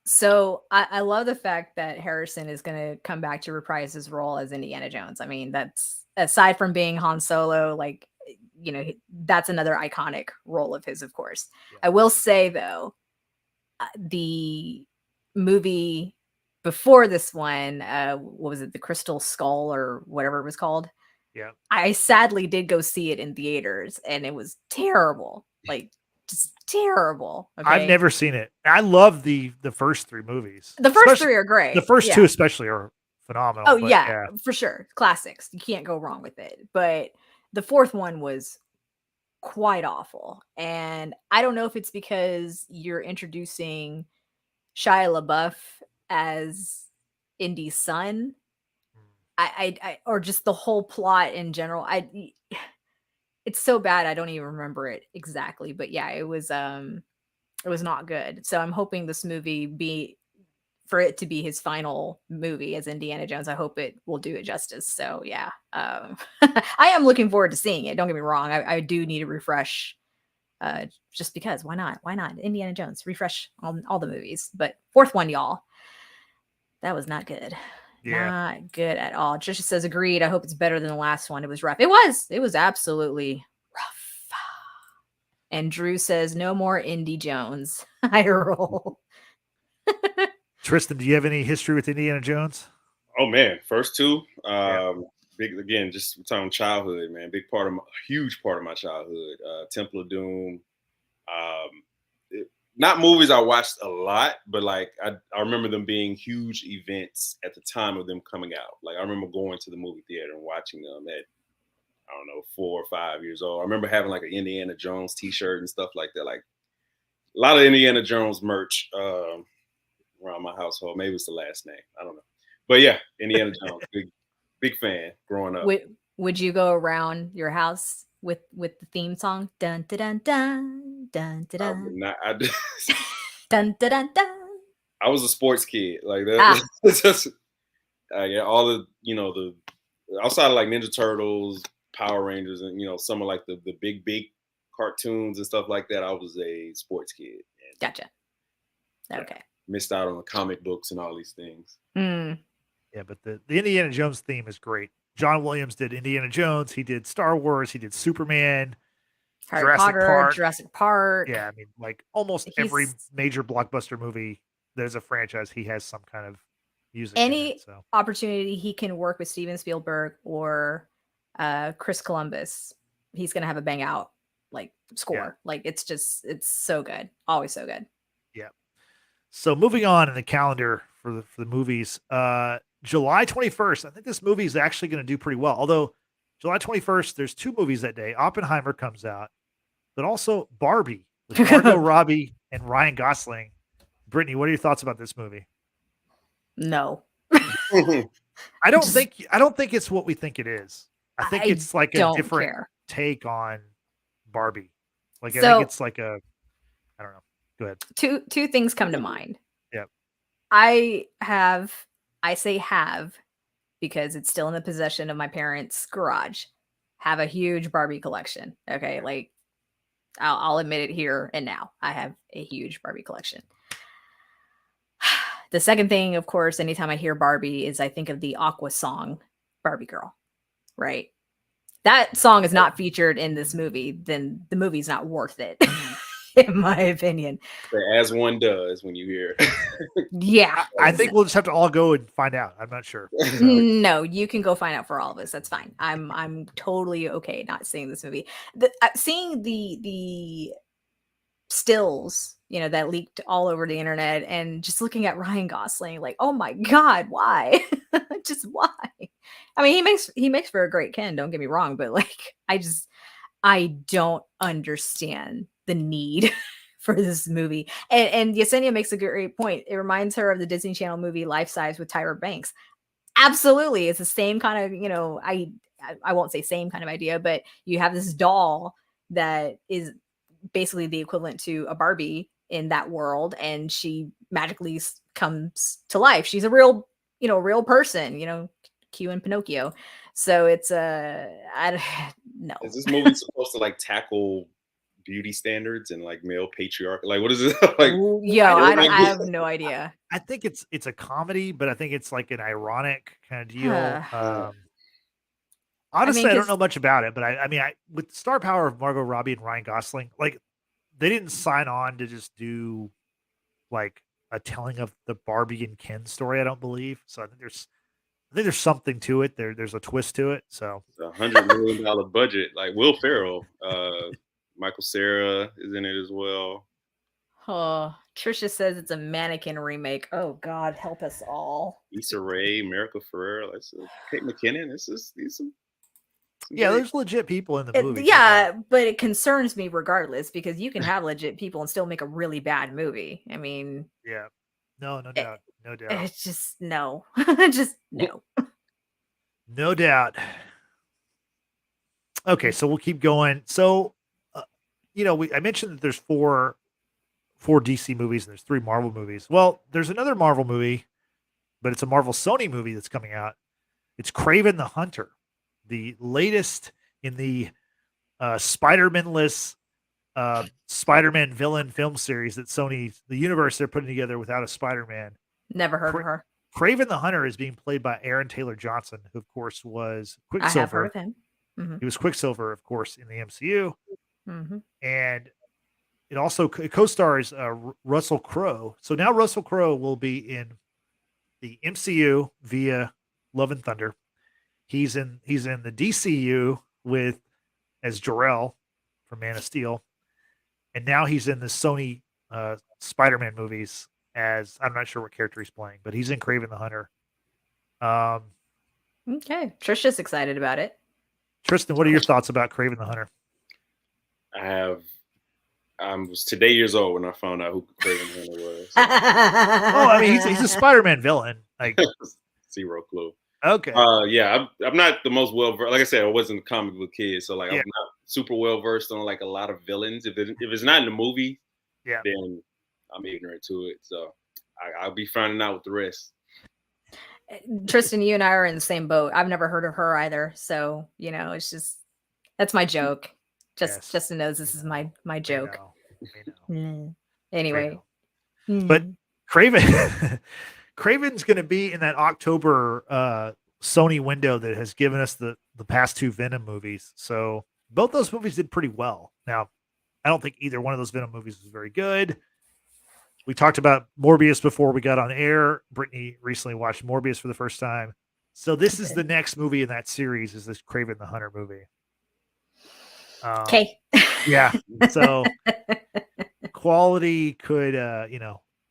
So I love the fact that Harrison is going to come back to reprise his role as Indiana Jones. I mean, that's aside from being Han Solo, like, that's another iconic role of his, of course. Yeah. I will say, though, the movie before this one, what was it? The Crystal Skull or whatever it was called. Yeah. I sadly did go see it in theaters and it was terrible. Like, just terrible. Okay? I've never seen it. I love the first three movies. The first Especially- three are great. The first Yeah. two especially are phenomenal. Oh but yeah, for sure. Classics. You can't go wrong with it. But the fourth one was quite awful. And I don't know if it's because you're introducing Shia LaBeouf as Indy's son. I or just the whole plot in general. It's so bad I don't even remember it exactly. But yeah, it was not good. So I'm hoping this movie for it to be his final movie as Indiana Jones. I hope it will do it justice. So yeah, I am looking forward to seeing it. Don't get me wrong. I do need a refresh, just because. Why not? Why not? Indiana Jones, refresh all the movies. But fourth one, y'all, that was not good. Yeah. Not good at all. Trisha says agreed. I hope it's better than the last one. It was rough. It was absolutely rough. And Drew says no more Indy Jones. I roll. Tristan, do you have any history with Indiana Jones? Oh man, first two. Yeah. Big again, just talking childhood, man. Huge part of my childhood. Temple of Doom. Not movies I watched a lot, but like I remember them being huge events at the time of them coming out. Like I remember going to the movie theater and watching them at, I don't know, 4 or 5 years old. I remember having like an Indiana Jones T-shirt and stuff like that. Like a lot of Indiana Jones merch around my household. Maybe it's the last name. I don't know. But yeah, Indiana Jones, big fan growing up. Would you go around your house with the theme song? Dun dun dun dun dun dun dun dun dun dun. I was a sports kid. Like that. Just, yeah, all the the outside of like Ninja Turtles, Power Rangers, and some of like the big cartoons and stuff like that. I was a sports kid. And, gotcha. Okay. Missed out on the comic books and all these things. Mm. Yeah, but the Indiana Jones theme is great. John Williams did Indiana Jones. He did Star Wars. He did Superman. Harry Potter, Jurassic Park. Yeah, I mean, like almost every major blockbuster movie, there's a franchise. He has some kind of music. Any opportunity he can work with Steven Spielberg or Chris Columbus, he's gonna have a bang out like score. Yeah. Like it's so good. Always so good. Yeah. So moving on in the calendar for the movies. July 21st. I think this movie is actually going to do pretty well. Although July 21st, there's two movies that day. Oppenheimer comes out, but also Barbie with Margot Robbie and Ryan Gosling. Brittany, what are your thoughts about this movie? No. I don't think it's what we think it is. I think it's like a don't different care. take on Barbie. Like I So- think it's like a, I don't know. Go ahead. Two things come to mind. Yep. I say have because it's still in the possession of my parents' garage. Have a huge Barbie collection. Okay, like I'll admit it here and now. I have a huge Barbie collection. The second thing, of course, anytime I hear Barbie is I think of the Aqua song, Barbie Girl, right? That song is not featured in this movie, then the movie's not worth it, in my opinion. As one does when you hear it. Yeah. I think we'll just have to all go and find out. I'm not sure. No, you can go find out for all of us. That's fine. I'm totally okay not seeing this movie. Seeing the stills, that leaked all over the internet, and just looking at Ryan Gosling, like, oh my god, why? Just why? I mean, he makes for a great Ken. Don't get me wrong, but like, I don't understand the need for this movie. And Yesenia makes a great point. It reminds her of the Disney Channel movie Life Size with Tyra Banks. Absolutely, it's the same kind of, I won't say same kind of idea, but you have this doll that is basically the equivalent to a Barbie in that world, and she magically comes to life. She's a real person, Q and Pinocchio. So it's no. Is this movie supposed to like tackle beauty standards and like male patriarchy? Like, what is it? Like, I have no idea. I think it's a comedy, but I think it's like an ironic kind of deal. Honestly, I don't know much about it, but I mean, with the star power of Margot Robbie and Ryan Gosling, like they didn't sign on to just do like a telling of the Barbie and Ken story. I don't believe so. I think there's something to it. There's a twist to it. So it's $100 million budget. Like Will Ferrell, Michael Cera is in it as well. Oh, Trisha says it's a Mannequin remake. Oh God, help us all. Issa Rae, America Ferrera, Kate McKinnon. There's legit people in the movie. But it concerns me regardless, because you can have legit people and still make a really bad movie. I mean, yeah, no doubt. It's just no, no doubt. Okay, so we'll keep going. So, I mentioned that there's four DC movies and there's 3 Marvel movies. Well, there's another Marvel movie, but it's a Marvel Sony movie that's coming out. It's Kraven the Hunter, the latest in the Spider-Man-less Spider-Man villain film series that Sony, the universe they're putting together without a Spider-Man. Never heard of her. Kraven the Hunter is being played by Aaron Taylor Johnson, who of course was Quicksilver. I have heard of him. Mm-hmm. He was Quicksilver, of course, in the MCU. Mm-hmm. And it also co-stars Russell Crowe. So now Russell Crowe will be in the MCU via Love and Thunder. He's in the DCU as Jor-El from Man of Steel. And now he's in the Sony Spider-Man movies as, I'm not sure what character he's playing, but he's in Kraven the Hunter. Okay. Trisha's excited about it. Tristan, what are your thoughts about Kraven the Hunter? I was today years old when I found out who Kraven the Hunter was. I mean, he's a Spider-Man villain. Like zero clue. Okay. I'm not the most well versed. Like I said, I wasn't a comic book kid, so like I'm not super well versed on like a lot of villains. If it's not in the movie, then I'm ignorant to it. So I'll be finding out with the rest. Tristan, you and I are in the same boat. I've never heard of her either. So, it's just, that's my joke. Justin knows this is my joke. Anyway. But Kraven's going to be in that October Sony window that has given us the past 2 Venom movies. So both those movies did pretty well. Now, I don't think either one of those Venom movies was very good. We talked about Morbius before we got on air. Brittany recently watched Morbius for the first time. So this is the next movie in that series, is this Kraven the Hunter movie. Okay. Yeah. So quality could,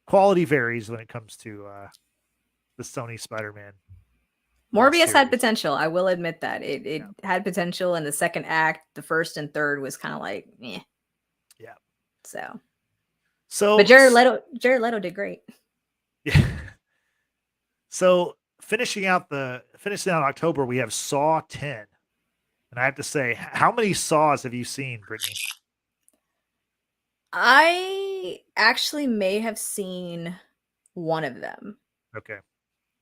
quality varies when it comes to the Sony Spider-Man. Morbius had series. potential. I will admit that it Yeah. had potential in the second act. The first and third was kind of like, eh. Yeah. So, So, but Jared Leto did great. yeah. So finishing out October, we have Saw 10. And I have to say, how many Saws have you seen, Brittany? I actually may have seen one of them. Okay.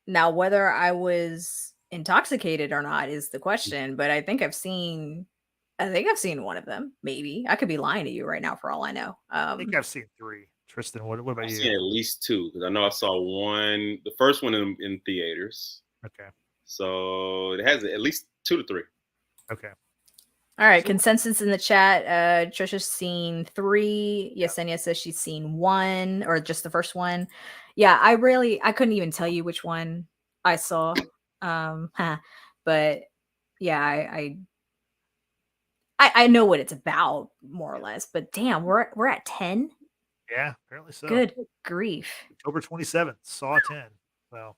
Now, whether I was intoxicated or not is the question, but I think I've seen one of them. Maybe I could be lying to you right now for all I know. I think I've seen 3. Tristan, what about I've you? seen at least 2 because I know I saw one, the first one in theaters. Okay. So it has at least 2 to 3. Okay. All right, consensus in the chat. Trisha's seen 3. Yesenia says she's seen 1 or just the first one. Yeah, I couldn't even tell you which one I saw. But yeah, I know what it's about more or less. But damn, we're at 10. Yeah, apparently so. Good grief. October 27th, Saw 10. Well,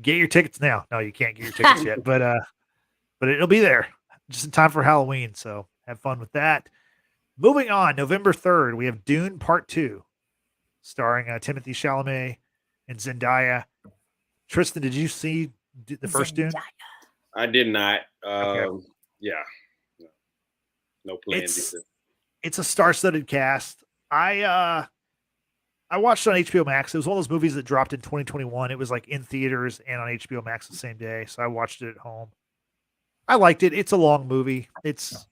get your tickets now. No, you can't get your tickets yet, but it'll be there just in time for Halloween. So have fun with that. Moving on, November 3rd, we have Dune Part 2, starring Timothy Chalamet and Zendaya. Tristan, did you see the first Dune? I did not. Okay. Yeah. No plans. It's a star-studded cast. I watched it on HBO Max. It was one of those movies that dropped in 2021. It was like in theaters and on HBO Max the same day. So I watched it at home. I liked it. It's a long movie. It's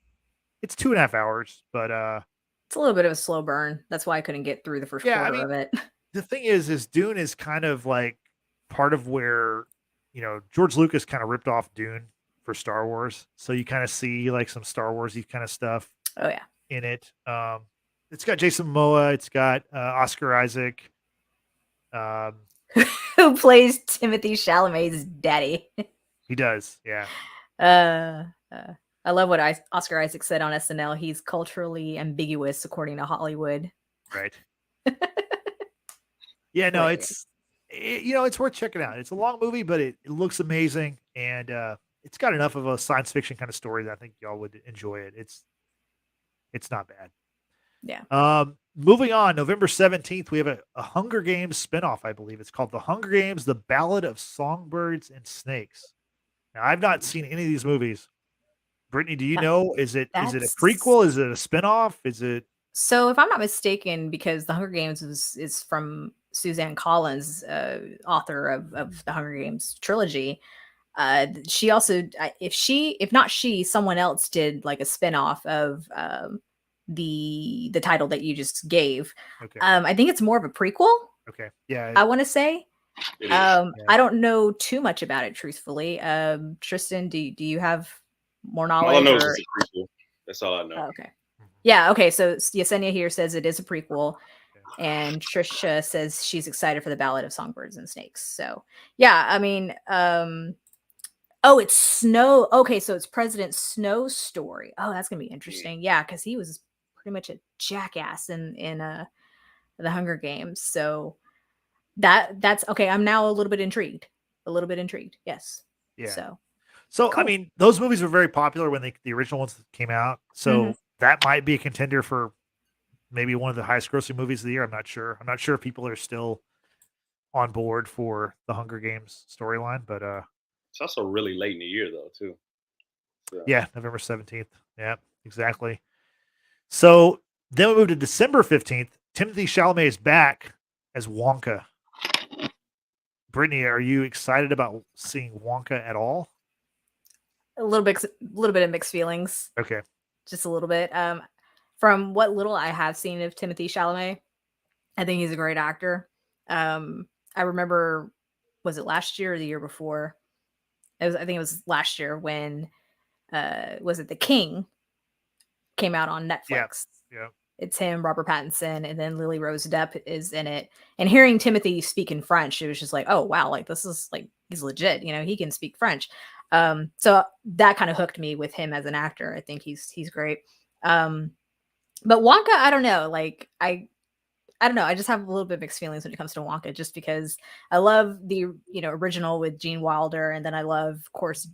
2.5 hours, but it's a little bit of a slow burn. That's why I couldn't get through the first quarter of it. The thing is Dune is kind of like part of where, George Lucas kind of ripped off Dune for Star Wars. So you kind of see like some Star Wars-y kind of stuff. Oh yeah. In it. It's got Jason Momoa. It's got Oscar Isaac. Who plays Timothy Chalamet's daddy. He does, yeah. I love what Oscar Isaac said on SNL. He's culturally ambiguous, according to Hollywood. Right. Yeah, no, it's worth checking out. It's a long movie, but it looks amazing, and it's got enough of a science fiction kind of story that I think y'all would enjoy it. It's not bad. Yeah. Moving on, November 17th, we have a Hunger Games spinoff, I believe. It's called The Hunger Games: The Ballad of Songbirds and Snakes. Now, I've not seen any of these movies. Brittany, do you know? Is it a prequel? Is it a spinoff? Is it? So, if I'm not mistaken, because The Hunger Games is from Suzanne Collins, author of the Hunger Games trilogy. She also, if not she, someone else did like a spinoff of the title that you just gave. Okay. I think it's more of a prequel. Okay. Yeah. I want to say. I don't know too much about it, truthfully. Tristan, do you have more knowledge? All I know is it's a prequel. That's all I know. Oh, okay. Yeah. Okay. So Yesenia here says it is a prequel, and Trisha says she's excited for the Ballad of Songbirds and Snakes. So yeah, I mean, it's Snow. Okay, so it's President Snow's story. Oh, that's gonna be interesting. Yeah, because he was pretty much a jackass in the Hunger Games. So that's okay. I'm now a little bit intrigued. Yes. Yeah. So cool. I mean, those movies were very popular when the original ones came out. So that might be a contender for maybe one of the highest grossing movies of the year. I'm not sure. I'm not sure if people are still on board for the Hunger Games storyline, but it's also really late in the year though, too. So. Yeah, November 17th. Yeah, exactly. So then we move to December 15th. Timothy Chalamet is back as Wonka. Brittany, are you excited about seeing Wonka at all? A little bit of mixed feelings. Okay. Just a little bit. From what little I have seen of Timothy Chalamet, I think he's a great actor. I remember, was it last year or the year before? I think it was last year when was it The King came out on Netflix. Yeah. It's him, Robert Pattinson, and then Lily Rose Depp is in it. And hearing Timothy speak in French, it was just like, oh wow, like this is like he's legit, he can speak French. So that kind of hooked me with him as an actor. I think he's great. But Wonka, I don't know. Like I I don't know. I just have a little bit of mixed feelings when it comes to Wonka, just because I love the original with Gene Wilder, and then I love, of course,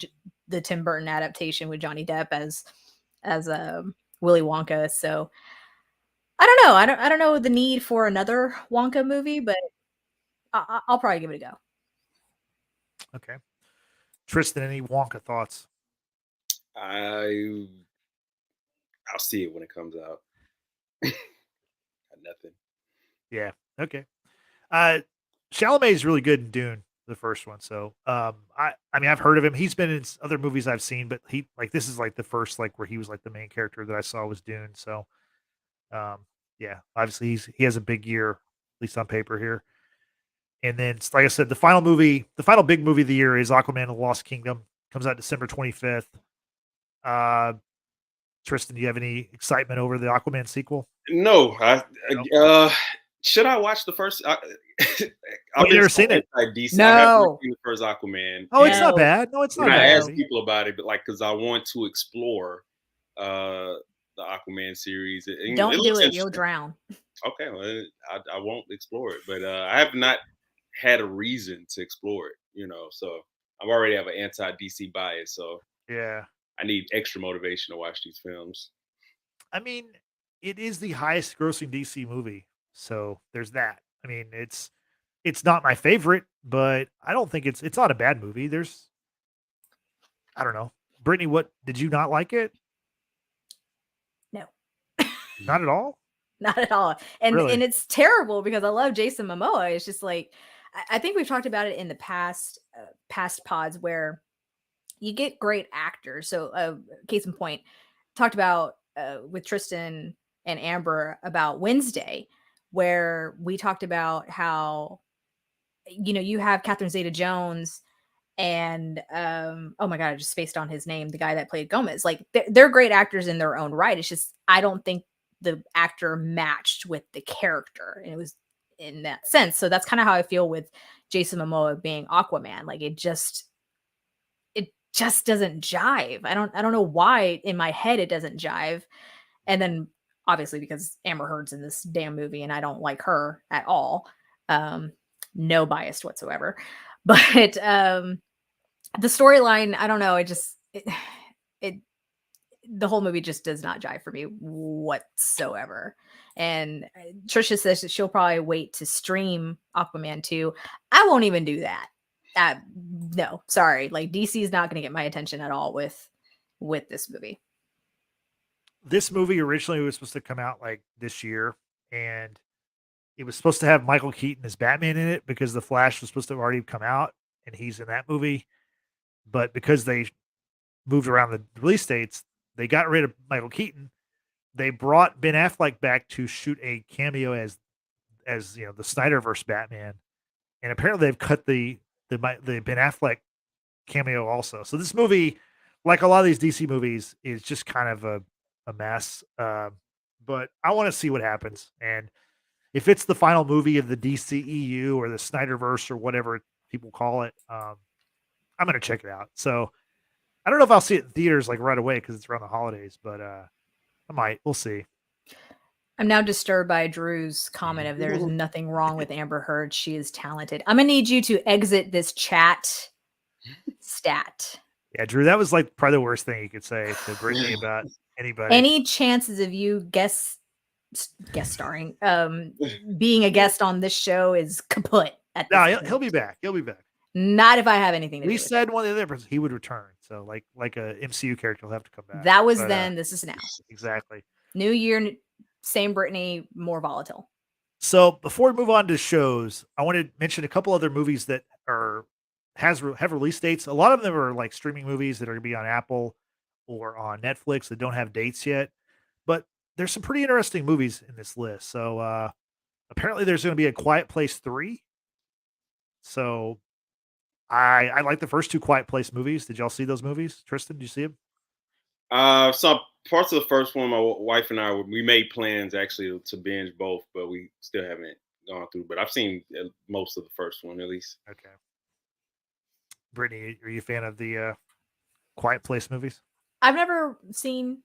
the Tim Burton adaptation with Johnny Depp as Willy Wonka. So I don't know. I don't know the need for another Wonka movie, but I'll probably give it a go. Okay. Tristan, any Wonka thoughts? I'll see it when it comes out. Got nothing. Yeah. Okay. Chalamet is really good in Dune, the first one. So, I mean, I've heard of him. He's been in other movies I've seen, but this is like the first, like, where he was like the main character that I saw was Dune. So, yeah, obviously he has a big year, at least on paper here. And then, like I said, the final big movie of the year is Aquaman and the Lost Kingdom. Comes out December 25th. Tristan, do you have any excitement over the Aquaman sequel? No, should I watch the first? I've never seen it. DC. No. I haven't seen the first Aquaman. Oh, it's not bad. No, it's not I bad. asked people about it, but because I want to explore the Aquaman series. Don't do it. You'll drown. Okay, well, I won't explore it, but I have not had a reason to explore it. So I already have an anti-DC bias, so yeah, I need extra motivation to watch these films. I mean, it is the highest grossing DC movie, so there's that. I mean, it's not my favorite, but I don't think it's not a bad movie. I don't know. Brittany, what did you not like it? No. Not at all? Not at all. And Really? and it's terrible because I love Jason Momoa. It's just like, I think we've talked about it in the past pods where you get great actors. So case in point, talked about with Tristan and Amber about Wednesday, where we talked about how you have Catherine Zeta-Jones and oh my god, I just spaced on his name, the guy that played Gomez. Like they're great actors in their own right. It's just I don't think the actor matched with the character, and it was in that sense. So that's kind of how I feel with Jason Momoa being Aquaman. Like it just doesn't jive. I don't know why in my head it doesn't jive. And then obviously because Amber Heard's in this damn movie and I don't like her at all. No bias whatsoever. But the storyline, I don't know, the whole movie just does not jive for me whatsoever. And Trisha says that she'll probably wait to stream Aquaman 2. I won't even do that. No, sorry. Like DC is not going to get my attention at all with this movie. This movie originally was supposed to come out like this year, and it was supposed to have Michael Keaton as Batman in it because The Flash was supposed to have already come out, and he's in that movie. But because they moved around the release dates, they got rid of Michael Keaton. They brought Ben Affleck back to shoot a cameo as the Snyderverse Batman, and apparently they've cut the Ben Affleck cameo also. So this movie, like a lot of these DC movies, is just kind of a mess. But I want to see what happens, and if it's the final movie of the DCEU or the Snyderverse or whatever people call it, I'm going to check it out. So I don't know if I'll see it in theaters like right away because it's around the holidays, but I might. We'll see. I'm now disturbed by Drew's comment of there's nothing wrong with Amber Heard. She is talented. I'm going to need you to exit this chat stat. Yeah, Drew, that was like probably the worst thing you could say to Brittany about anybody. Any chances of you guest starring, being a guest on this show is kaput. No, he'll be back. He'll be back. Not if I have anything to do with it. We said one of the other persons he would return. So like a MCU character will have to come back. That was then. This is now. Exactly. New year, same Brittany, more volatile. So before we move on to shows, I want to mention a couple other movies that have release dates. A lot of them are like streaming movies that are going to be on Apple or on Netflix that don't have dates yet. But there's some pretty interesting movies in this list. So apparently there's going to be a Quiet Place 3. So I like the first two Quiet Place movies. Did y'all see those movies? Tristan, did you see them? Some parts of the first one, my wife and I, we made plans actually to binge both, but we still haven't gone through. But I've seen most of the first one at least. Okay. Brittany, are you a fan of the Quiet Place movies? I've never seen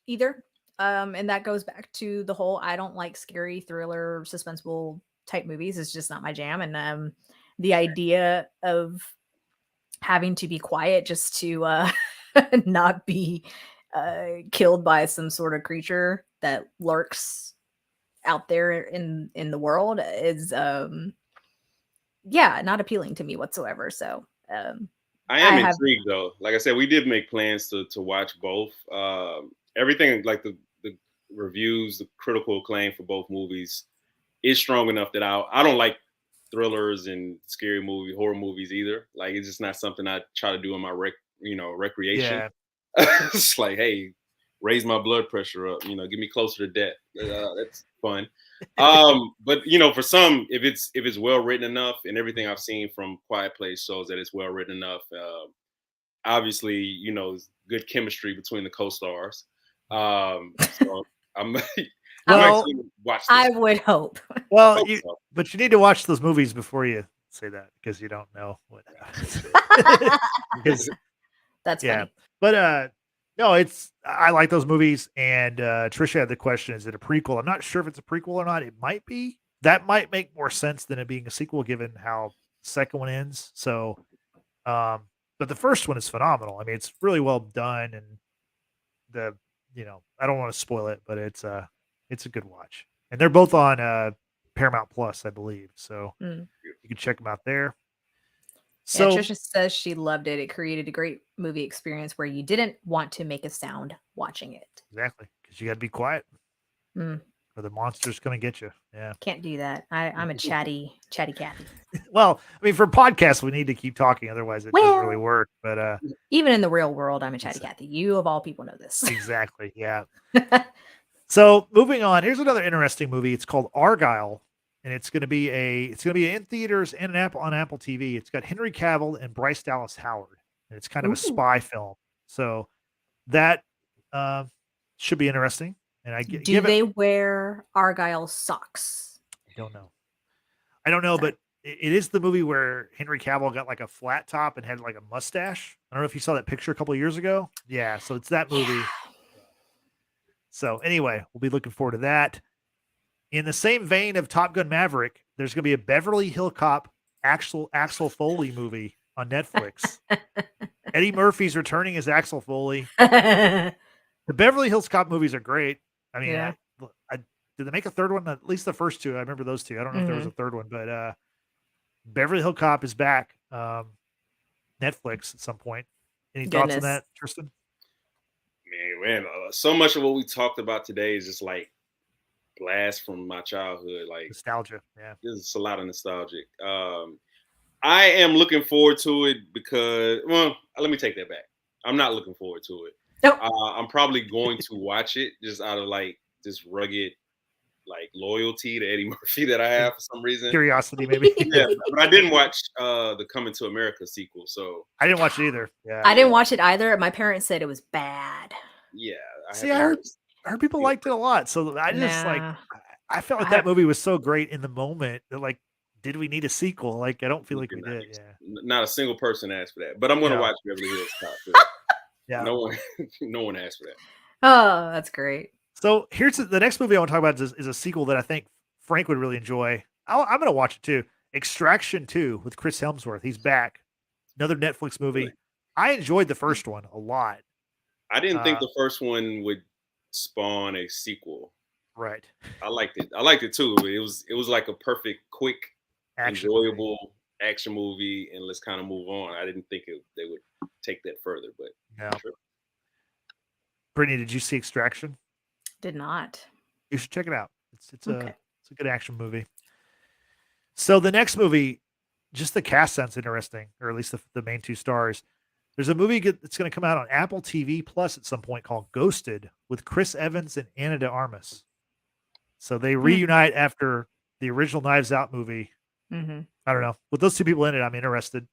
either. And that goes back to the whole I don't like scary thriller, suspenseful type movies. It's just not my jam. And the idea of having to be quiet just to not be killed by some sort of creature that lurks out there in the world is not appealing to me whatsoever. So I am I have intrigued though. Like I said, we did make plans to watch both. Everything like the reviews, the critical acclaim for both movies is strong enough that I don't like thrillers and scary horror movies either. Like it's just not something I try to do in my recreation. Yeah. It's like, hey, raise my blood pressure up, get me closer to death. That's fun. But for some, if it's well written enough, and everything I've seen from Quiet Place shows that it's well written enough. Obviously, good chemistry between the co-stars. So I'm, I'm Well, actually gonna watch this. I would hope. Well, Hope so. but you need to watch those movies before you say that because you don't know what happens. Because That's yeah, funny. but no, I like those movies. And Trisha had the question: is it a prequel? I'm not sure if it's a prequel or not. It might be. That might make more sense than it being a sequel, given how the second one ends. So, but the first one is phenomenal. I mean, it's really well done, and I don't want to spoil it, but it's a good watch. And they're both on Paramount Plus, I believe. So Mm. you can check them out there. Yeah, So Trisha says she loved it. It created a great movie experience where you didn't want to make a sound watching it. exactly, because you got to be quiet, Mm. or the monster's going to get you. Yeah. Can't do that. I'm a chatty Cathy. Well, I mean, for podcasts, we need to keep talking, otherwise it doesn't really Well, work. But even in the real world, I'm a chatty Exactly. Cathy. You of all people know this. exactly, yeah. So moving on, here's another interesting movie. It's called Argyle, and it's going to be in theaters and on Apple TV. It's got Henry Cavill and Bryce Dallas Howard, and it's kind of a Ooh. spy film. So that should be interesting. And Do they wear Argyle socks? I don't know. I don't know, Sorry. but it is the movie where Henry Cavill got like a flat top and had like a mustache. I don't know if you saw that picture a couple of years ago. Yeah, so it's that movie. Yeah. So anyway, we'll be looking forward to that. In the same vein of Top Gun Maverick, there's going to be a Beverly Hill Cop Axel Foley movie on Netflix. Eddie Murphy's returning as Axel Foley. The Beverly Hills Cop movies are great. I mean, Yeah. did they make a third one? At least the first two. I remember those two. I don't know if there was a third one, but Beverly Hill Cop is back. Netflix at some point. Any thoughts on Goodness. that, Tristan? Man, so much of what we talked about today is just like blast from my childhood. Like Nostalgia. Yeah. there's a lot of nostalgic. I am looking forward to it because, well, let me take that back. I'm not looking forward to it. Nope. I'm probably going to watch it just out of like this rugged like loyalty to Eddie Murphy that I have for some reason. Curiosity, maybe. Yeah, but I didn't watch the Coming to America sequel, so I didn't watch it either. Yeah. I didn't watch it either. My parents said it was bad. yeah. See, I heard people liked it a lot. So I just Nah. I felt like I- that movie was so great in the moment that like, did we need a sequel? Like, I don't feel like we Not- did. Yeah. Not a single person asked for that, but I'm going to No. watch Beverly Hills Cop. Yeah. No one asked for that. Oh, that's great. So here's the next movie I want to talk about is a sequel that I think Frank would really enjoy. I'm going to watch it too. Extraction 2 with Chris Hemsworth. He's back. Another Netflix movie. Really? I enjoyed the first one a lot. I didn't think the first one would spawn a sequel. Right. I liked it too. It was like a perfect, quick, Action movie. enjoyable action movie, and let's kind of move on. I didn't think they would take that further, but No. sure. Brittany, did you see Extraction? Did not. You should check it out. It's Okay. a good action movie. So the next movie, just the cast sounds interesting, or at least the main two stars. There's a movie that's going to come out on Apple TV Plus at some point called Ghosted with Chris Evans and Ana de Armas. So they reunite after the original Knives Out movie. Mm-hmm. I don't know. With those two people in it, I'm interested.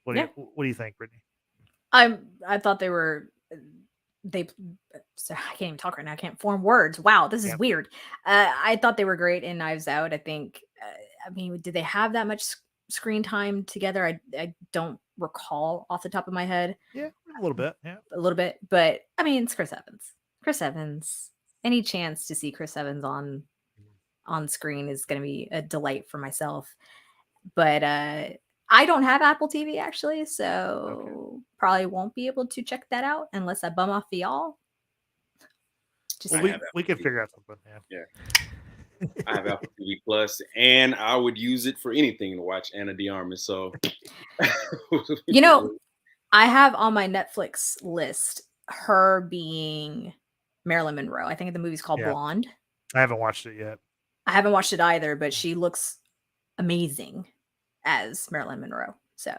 What do you think, Brittany? I thought they were so I can't even talk right now. I can't form words. Wow, this is weird. I thought they were great in Knives Out. I think I mean, did they have that much screen time together? I don't recall off the top of my head. Yeah, a little bit. Yeah. A little bit, but I mean, it's Chris Evans. Chris Evans. any chance to see Chris Evans on screen is going to be a delight for myself. But I don't have Apple TV actually, so probably won't be able to check that out unless I bum off for y'all. Just Well, we can figure out something. Yeah. I have Apple TV Plus, and I would use it for anything to watch Anna de Armas. So, you know, I have on my Netflix list her being Marilyn Monroe. I think the movie's called Blonde. I haven't watched it yet. I haven't watched it either, but she looks amazing as Marilyn Monroe. So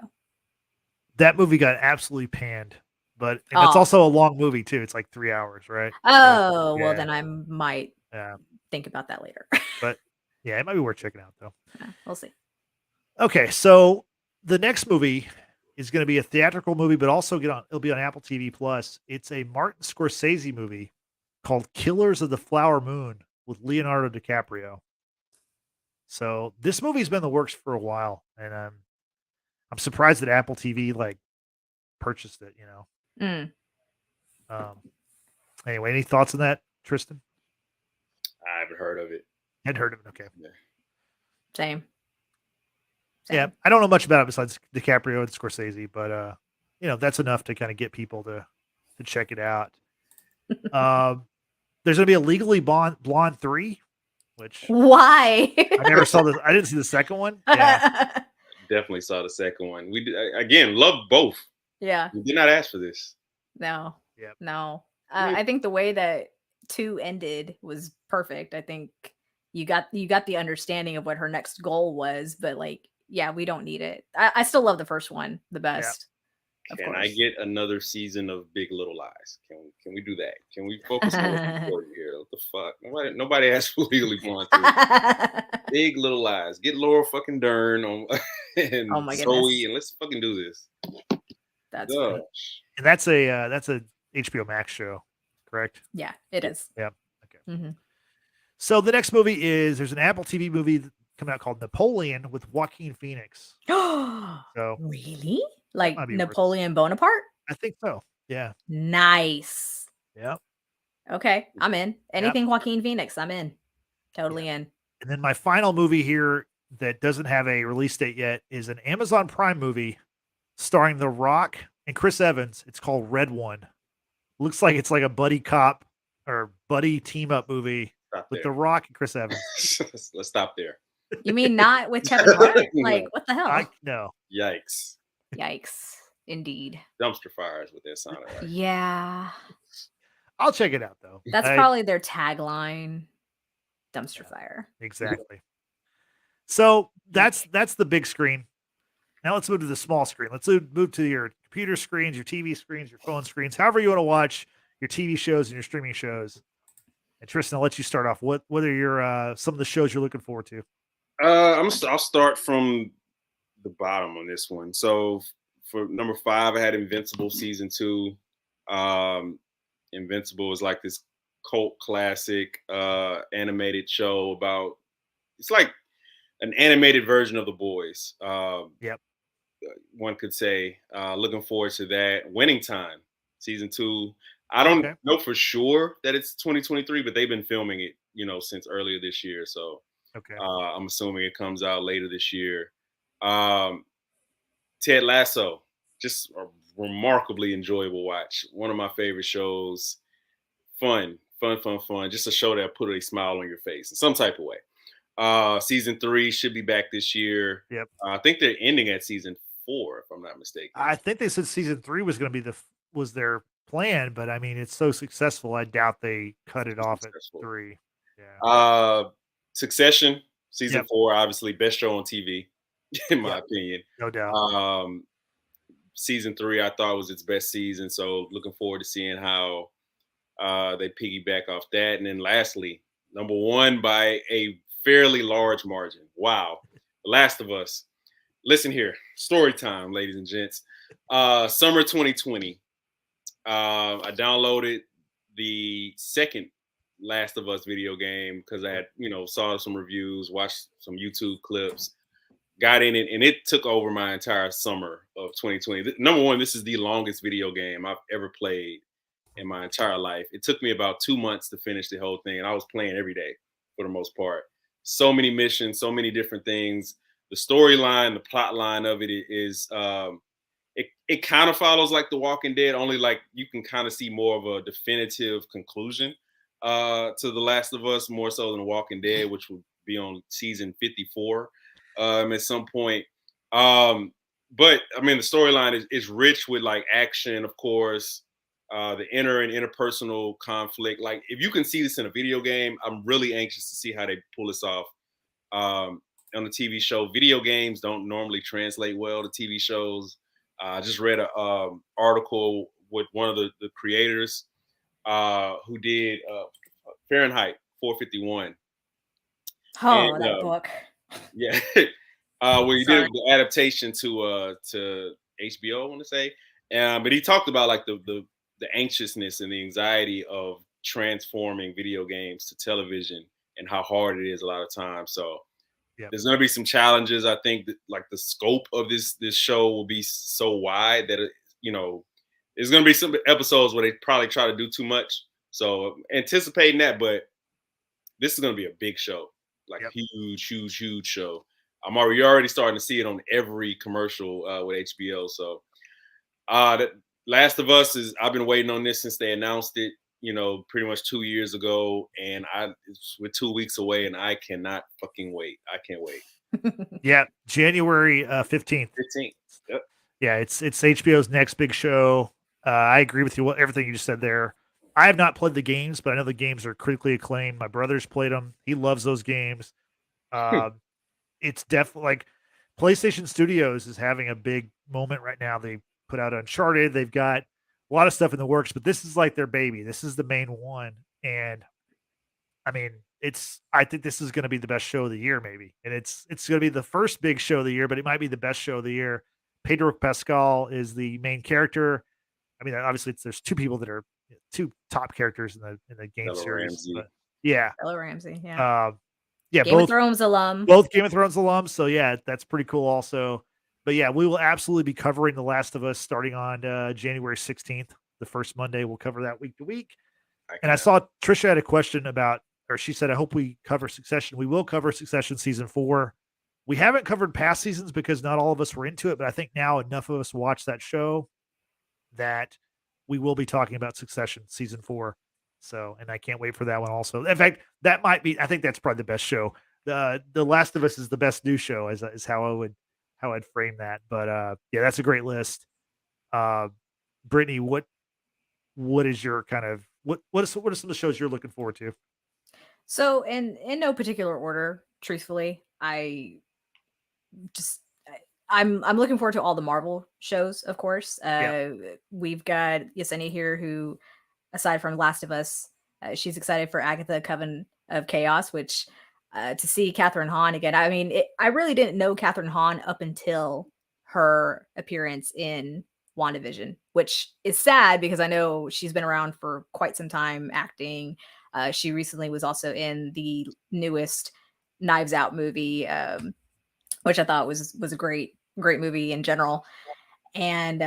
that movie got absolutely panned, but it's also a long movie too. It's like 3 hours, right? Oh, well, then I might think about that later. But yeah, it might be worth checking out though. Yeah, we'll see. Okay, so the next movie is going to be a theatrical movie, but also it'll be on Apple TV Plus. It's a Martin Scorsese movie called Killers of the Flower Moon with Leonardo DiCaprio. So this movie's been in the works for a while, and I'm surprised that Apple TV like purchased it. Anyway, any thoughts on that, Tristan? I haven't heard of it. Hadn't heard of it. Okay. Yeah. Same. Yeah, I don't know much about it besides DiCaprio and Scorsese, but that's enough to kind of get people to check it out. There's going to be a Legally Blonde 3, which why? I never saw this. I didn't see the second one. Yeah. Definitely saw the second one. We again love both. Yeah. We did not ask for this. No. Yeah. No. I think the way that 2 ended was perfect. I think you got the understanding of what her next goal was, but like, yeah, we don't need it. I still love the first one the best. Yeah. Can I get another season of Big Little Lies? Can we do that? Can we focus on what's important here? What the fuck? Nobody asked for Legally Blonde 3. Big Little Lies. Get Laura fucking Dern on and oh my Zoe, goodness. and let's fucking do this. That's funny. And that's a HBO Max show, correct? Yeah, it is. Yeah. Okay. Mm-hmm. So the next movie there's an Apple TV movie coming out called Napoleon with Joaquin Phoenix. So really? Like Napoleon Bonaparte? I think so. Yeah. Nice. Yeah. Okay, I'm in. Anything Joaquin Phoenix, I'm in. Totally in. And then my final movie here that doesn't have a release date yet is an Amazon Prime movie starring The Rock and Chris Evans. It's called Red One. Looks like it's like a buddy cop or buddy team up movie with The Rock and Chris Evans. Let's stop there. You mean not with Kevin Hart? Like, what the hell? No. Yikes. Yikes. Indeed. Dumpster fires with that sound. Like. Yeah. I'll check it out though. That's probably their tagline. Dumpster fire. Exactly. So that's the big screen. Now let's move to the small screen. Let's move to your computer screens, your TV screens, your phone screens, however you want to watch your TV shows and your streaming shows. And Tristan, I'll let you start off. What are your some of the shows you're looking forward to? I'll start from the bottom on this one. So for number 5, I had Invincible season 2. Invincible is like this cult classic animated show about. It's like an animated version of The Boys. Yep. One could say. Looking forward to that. Winning Time season 2. I don't know for sure that it's 2023, but they've been filming it, since earlier this year. So I'm assuming it comes out later this year. Ted Lasso, just a remarkably enjoyable watch. One of my favorite shows. Fun. Just a show that put a smile on your face in some type of way. Season 3 should be back this year. Yep. I think they're ending at season 4, if I'm not mistaken. I think they said season 3 was going to be was their plan, but I mean, it's so successful. I doubt they cut it off at 3. Yeah. Succession season 4, obviously best show on TV, in my opinion. No doubt. Season 3, I thought was its best season, so looking forward to seeing how they piggyback off that. And then lastly, number 1 by a fairly large margin. Wow. The Last of Us. Listen here. Story time, ladies and gents. Summer 2020. I downloaded the second Last of Us video game because I had, saw some reviews, watched some YouTube clips, got in it, and it took over my entire summer of 2020. Number 1, this is the longest video game I've ever played in my entire life. It took me about 2 months to finish the whole thing, and I was playing every day for the most part. So many missions, so many different things. The storyline, the plot line of it is it kind of follows like The Walking Dead, only like you can kind of see more of a definitive conclusion to The Last of Us, more so than The Walking Dead, which will be on season 54 at some point. But I mean, the storyline is rich with like action, of course, the inner and interpersonal conflict. Like, if you can see this in a video game, I'm really anxious to see how they pull this off on the TV show. Video games don't normally translate well to TV shows. I just read an article with one of the creators who did Fahrenheit 451. Oh, And, that book. Yeah, where he did the adaptation to HBO, I want to say. But he talked about like the anxiousness and the anxiety of transforming video games to television and how hard it is a lot of times. So there's going to be some challenges. I think that like the scope of this show will be so wide that there's going to be some episodes where they probably try to do too much. So anticipating that, but this is going to be a big show, like huge show. You're already starting to see it on every commercial with HBO. So that Last of Us I've been waiting on this since they announced it, pretty much 2 years ago, and we're 2 weeks away, and I cannot fucking wait. I can't wait. Yeah, January 15th. 15th. Yep. Yeah, it's HBO's next big show. I agree with you. Everything you just said there. I have not played the games, but I know the games are critically acclaimed. My brother's played them. He loves those games. It's definitely like PlayStation Studios is having a big moment right now. They put out Uncharted. They've got a lot of stuff in the works, but this is like their baby. This is the main one. And I mean, I think this is going to be the best show of the year, maybe. And it's going to be the first big show of the year, but it might be the best show of the year. Pedro Pascal is the main character. I mean, obviously there's two people that are two top characters in the game Bella series. Ramsey. But yeah. Bella Ramsey. Yeah. Yeah. Game of Thrones alum. Both Game of Thrones alums. So yeah, that's pretty cool also. But yeah, we will absolutely be covering The Last of Us starting on January 16th, the first Monday. We'll cover that week to week. And I saw Trisha had a question about, or she said, I hope we cover Succession. We will cover Succession season 4. We haven't covered past seasons because not all of us were into it, but I think now enough of us watch that show that we will be talking about Succession season 4. So, and I can't wait for that one also. In fact, that might be, I think that's probably the best show. The Last of Us is the best new show is how I'd frame that. But yeah, that's a great list. Brittany, what is your kind of, what are some of the shows you're looking forward to? So in no particular order, truthfully, I'm looking forward to all the Marvel shows, of course. We've got Yesenia here who, aside from Last of Us, she's excited for Agatha Coven of Chaos, which to see Catherine Hahn again. I mean, I really didn't know Catherine Hahn up until her appearance in WandaVision, which is sad because I know she's been around for quite some time acting. She recently was also in the newest Knives Out movie, which I thought was a great movie in general. And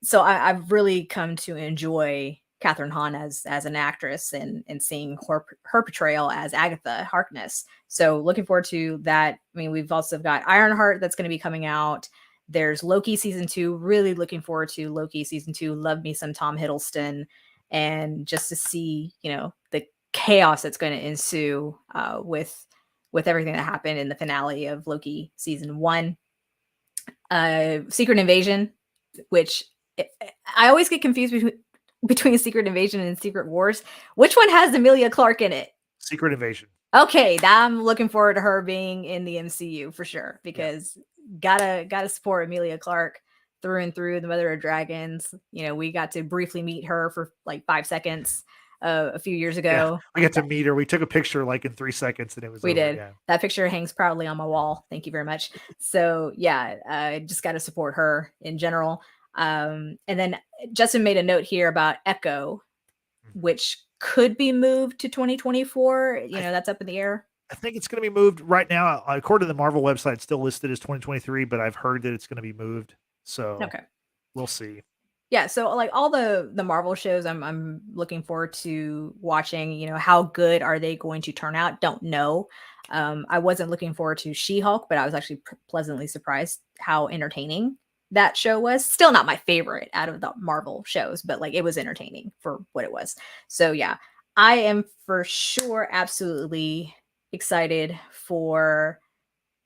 so I've really come to enjoy Catherine Hahn as an actress and seeing her portrayal as Agatha Harkness. So looking forward to that. I mean, we've also got Ironheart that's going to be coming out. There's Loki season 2. Really looking forward to Loki season 2. Love me some Tom Hiddleston, and just to see the chaos that's going to ensue with everything that happened in the finale of Loki season 1. Secret Invasion, which I always get confused between Secret Invasion and Secret Wars. Which one has Emilia Clarke in it? Secret Invasion. Okay, I'm looking forward to her being in the MCU for sure, because gotta support Emilia Clarke through and through, the Mother of Dragons. We got to briefly meet her for like 5 seconds a few years ago. Yeah, we got to meet her. We took a picture like in 3 seconds and it was we over. did. Yeah. That picture hangs proudly on my wall. Thank you very much. So yeah, I just got to support her in general. And then Justin made a note here about Echo, which could be moved to 2024. That's up in the air. I think it's going to be moved right now. According to the Marvel website, it's still listed as 2023, but I've heard that it's going to be moved. So okay, we'll see. Yeah, so like all the Marvel shows I'm looking forward to watching, you know, how good are they going to turn out? Don't know. I wasn't looking forward to She-Hulk, but I was actually pleasantly surprised how entertaining that show was. Still not my favorite out of the Marvel shows, but like it was entertaining for what it was. So yeah, I am for sure absolutely excited for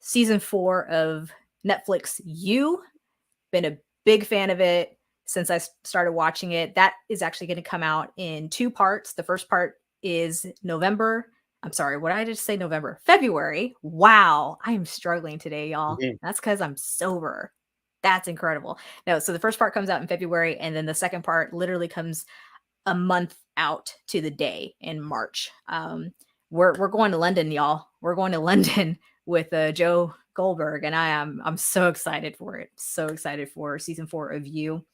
season 4 of Netflix You. Been a big fan of it since I started watching it. That is actually going to come out in 2 parts. The first part is November. I'm sorry, what did I just say? November, February. Wow, I am struggling today, y'all. Mhm. That's because I'm sober. That's incredible. No, so the first part comes out in February, and then the second part literally comes a month out to the day in March. We're going to London, y'all. We're going to London with Joe Goldberg, and I'm so excited for it. So excited for season 4 of You.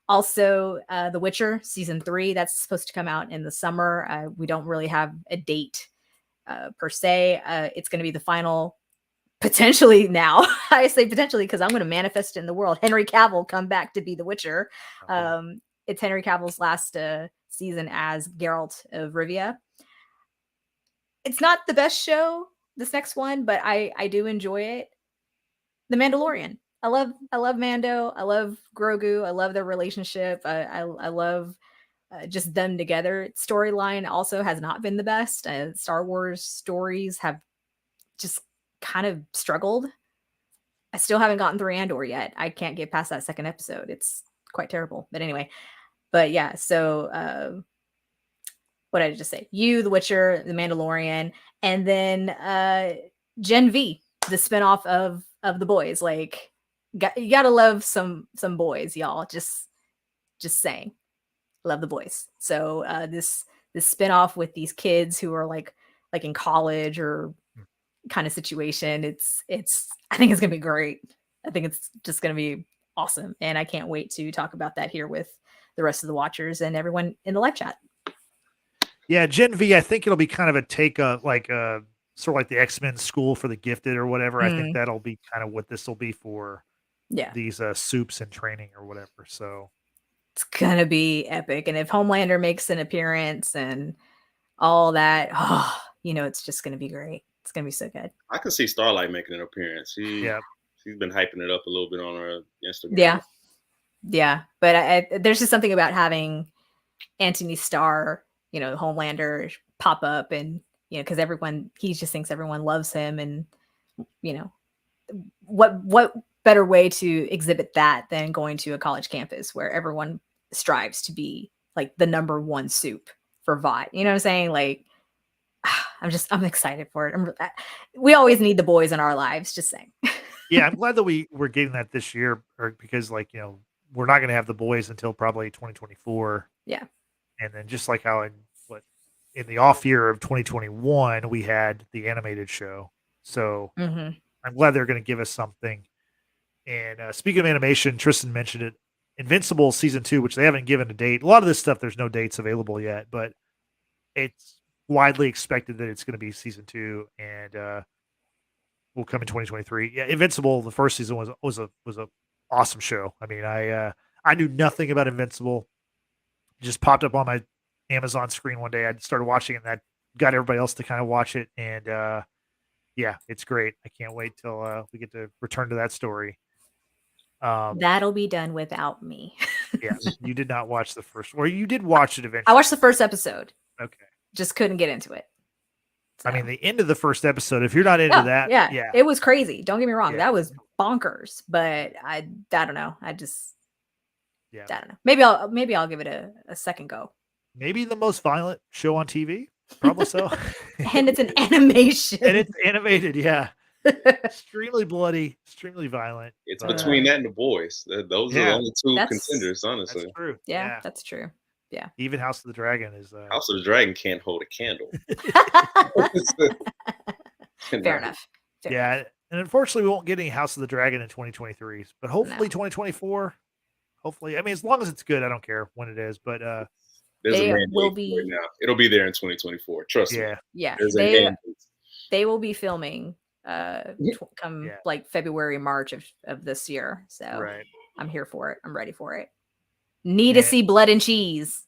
Also, The Witcher season 3 that's supposed to come out in the summer. We don't really have a date per se. It's going to be the final. Potentially now, I say potentially because I'm going to manifest it in the world. Henry Cavill come back to be The Witcher. It's Henry Cavill's last season as Geralt of Rivia. It's not the best show, this next one, but I do enjoy it. The Mandalorian. I love Mando. I love Grogu. I love their relationship. I love just them together. Storyline also has not been the best. Star Wars stories have just kind of struggled. I still haven't gotten through Andor yet. I can't get past that second episode. It's quite terrible. But anyway, but yeah, so what did I just say? You, The Witcher, The Mandalorian, and then Gen V, the spinoff of The Boys. Like, you gotta love some boys, y'all. Just saying, love The Boys. So this spinoff with these kids who are like in college or kind of situation. It's I think it's gonna be great. I think it's just gonna be awesome. And I can't wait to talk about that here with the rest of the watchers and everyone in the live chat. Yeah, Gen V, I think it'll be kind of a take like sort of like the X-Men School for the Gifted or whatever. I think that'll be kind of what this will be for Yeah. these soups and training or whatever. So It's gonna be epic. And if Homelander makes an appearance and all that, oh, you know, it's just gonna be great. It's gonna be so good. I can see Starlight making an appearance. yeah, She's been hyping it up a little bit on her Instagram. Yeah. Yeah. But there's just something about having Anthony Starr, you know, Homelander pop up and, you know, because he just thinks everyone loves him. And, you know, what better way to exhibit that than going to a college campus where everyone strives to be like the number one soup for VOD? You know what I'm saying? Like, I'm excited for it. We always need the boys in our lives, just saying. yeah. I'm glad that we're getting that this year, or because like we're not going to have the boys until probably 2024. Yeah. And then just like how in the off year of 2021 we had the animated show, so I'm glad they're going to give us something. And speaking of animation, Tristan mentioned it, Invincible season 2, which they haven't given a date. A lot of this stuff, there's no dates available yet, but it's widely expected that it's going to be season 2 and will come in 2023. Yeah, Invincible, the first season was a awesome show. I mean, I knew nothing about Invincible. It just popped up on my Amazon screen one day. I started watching it, and that got everybody else to kind of watch it. And yeah, it's great. I can't wait till we get to return to that story. That'll be done without me. Yeah, you did not watch the first, or you did watch it eventually. I watched the first episode. Okay. Just couldn't get into it. So. I mean, the end of the first episode, if you're not into that, yeah, it was crazy. Don't get me wrong. Yeah. That was bonkers, but I don't know. I don't know. Maybe I'll give it a second go. Maybe the most violent show on TV. Probably so. And it's an animation. And it's animated, yeah. Extremely bloody, extremely violent. It's between that and The Boys. Those are the only two contenders, honestly. That's true. Yeah, that's true. Yeah. Even House of the Dragon is House of the Dragon can't hold a candle. Fair enough. Yeah. And unfortunately we won't get any House of the Dragon in 2023, but hopefully 2024. Hopefully. I mean, as long as it's good, I don't care when it is, but there's a mandate right now. It'll be there in 2024. Trust me. Yeah. There's they will be filming come like February, March of this year. So I'm here for it. I'm ready for it. Need to And- see Blood and Cheese.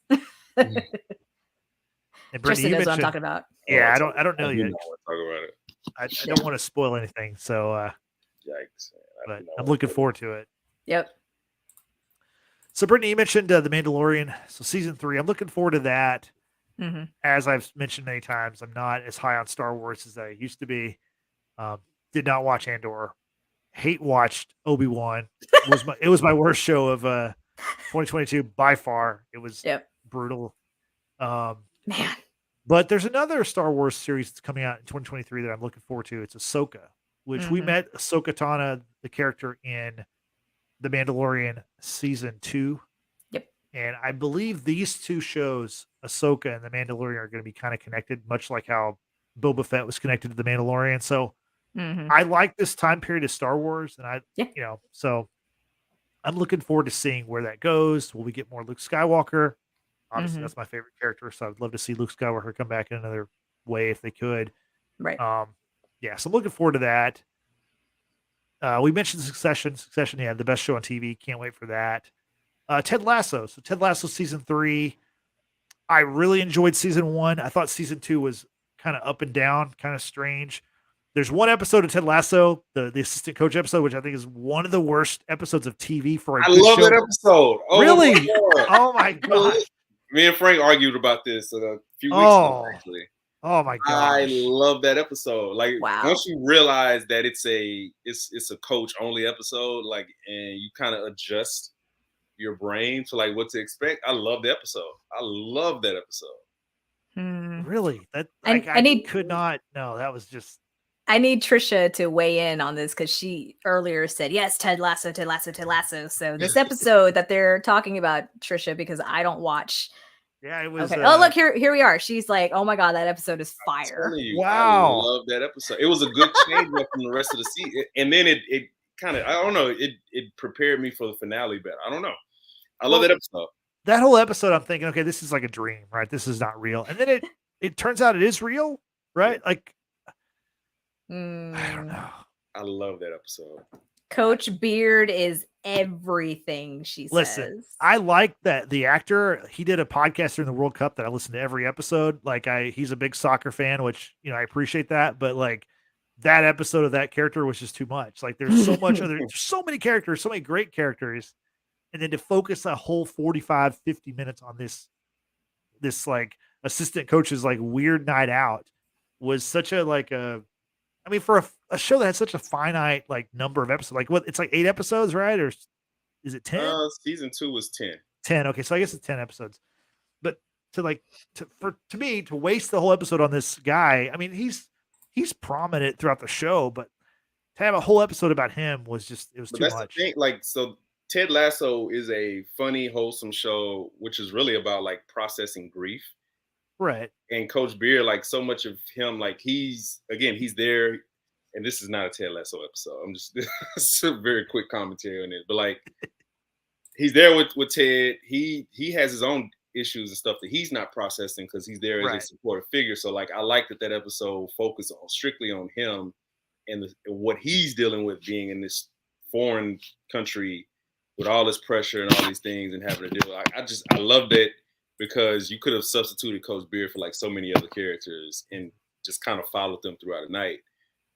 And Brittany, Tristan you knows what I'm mentioned, talking about. yeah, Oh, I don't know do yet. not want to talk about it. I don't want to spoil anything, so Yikes! Man. I but do not I'm wanna looking spoil it. forward to it. Yep. So, Brittany, you mentioned The Mandalorian. So, season 3, I'm looking forward to that. hmm As I've mentioned many times, I'm not as high on Star Wars as I used to be. Did not watch Andor. Hate watched Obi-Wan. It was my worst show of 2022 by far. It was Yep. brutal. Um, Man. but there's another Star Wars series that's coming out in 2023 that I'm looking forward to. It's Ahsoka, which we Mhm. met Ahsoka Tano, the character in The Mandalorian season 2. Yep. And I believe these two shows, Ahsoka and The Mandalorian, are going to be kind of connected, much like how Boba Fett was connected to The Mandalorian. So hmm I like this time period of Star Wars, and Yeah. so I'm looking forward to seeing where that goes. Will we get more Luke Skywalker? Obviously, Mhm. that's my favorite character, so I'd love to see Luke Skywalker come back in another way if they could. Right. Yeah, so I'm looking forward to that. We mentioned Succession. Succession, yeah, the best show on TV. Can't wait for that. Ted Lasso. So Ted Lasso season 3. I really enjoyed season 1. I thought season 2 was kind of up and down, kind of strange. There's one episode of Ted Lasso, the assistant coach episode, which I think is one of the worst episodes of TV for a I good love show. that episode. Oh, Really? my God. Oh my god! Me and Frank argued about this a few weeks Oh. ago, actually. Oh my I gosh! love that episode. Like Wow. once you realize that it's a coach only episode, like, and you kind of adjust your brain to like what to expect. I love the episode. I love that episode. Hmm. Really? That I I need- could not. No, that was just. I need Trisha to weigh in on this because she earlier said, yes, Ted Lasso, Ted Lasso, Ted Lasso. So this episode that they're talking about, Trisha, because I don't watch. Yeah, it was. Okay. Oh, look, here we are. She's like, oh my God, that episode is I'm fire. telling you, Wow. I love that episode. It was a good change up from the rest of the season, and then it kind of, I don't know, it prepared me for the finale better. I don't know. I love Well, that episode. That whole episode, I'm thinking, okay, this is like a dream, right? This is not real, and then it turns out it is real, right? Like I don't Mm. know. I love that episode. Coach Beard is everything, she Listen, says. I like that the actor. He did a podcast during the World Cup that I listened to every episode. Like he's a big soccer fan, which I appreciate that. But like that episode of that character was just too much. Like there's so much other, there's so many characters, so many great characters, and then to focus a whole 45, 50 minutes on this like assistant coach's like weird night out was such a like a. I mean, for a show that had such a finite like number of episodes, like what it's like 8 episodes, right? Or is it 10? Season 2 was 10. 10. Okay, so I guess it's 10 episodes. But to me to waste the whole episode on this guy, I mean, he's prominent throughout the show, but to have a whole episode about him was just it was But too that's much. the thing. Like, so Ted Lasso is a funny, wholesome show, which is really about like processing grief. Right. And Coach Beard, like so much of him, like he's there. And this is not a Ted Lasso episode. I'm just it's a very quick commentary on it. But like he's there with Ted. He has his own issues and stuff that he's not processing because he's there as Right. a supportive figure. So like I like that episode focused strictly on him and what he's dealing with being in this foreign country with all this pressure and all these things and having to deal. I loved it because you could have substituted Coach Beard for like so many other characters and just kind of followed them throughout the night,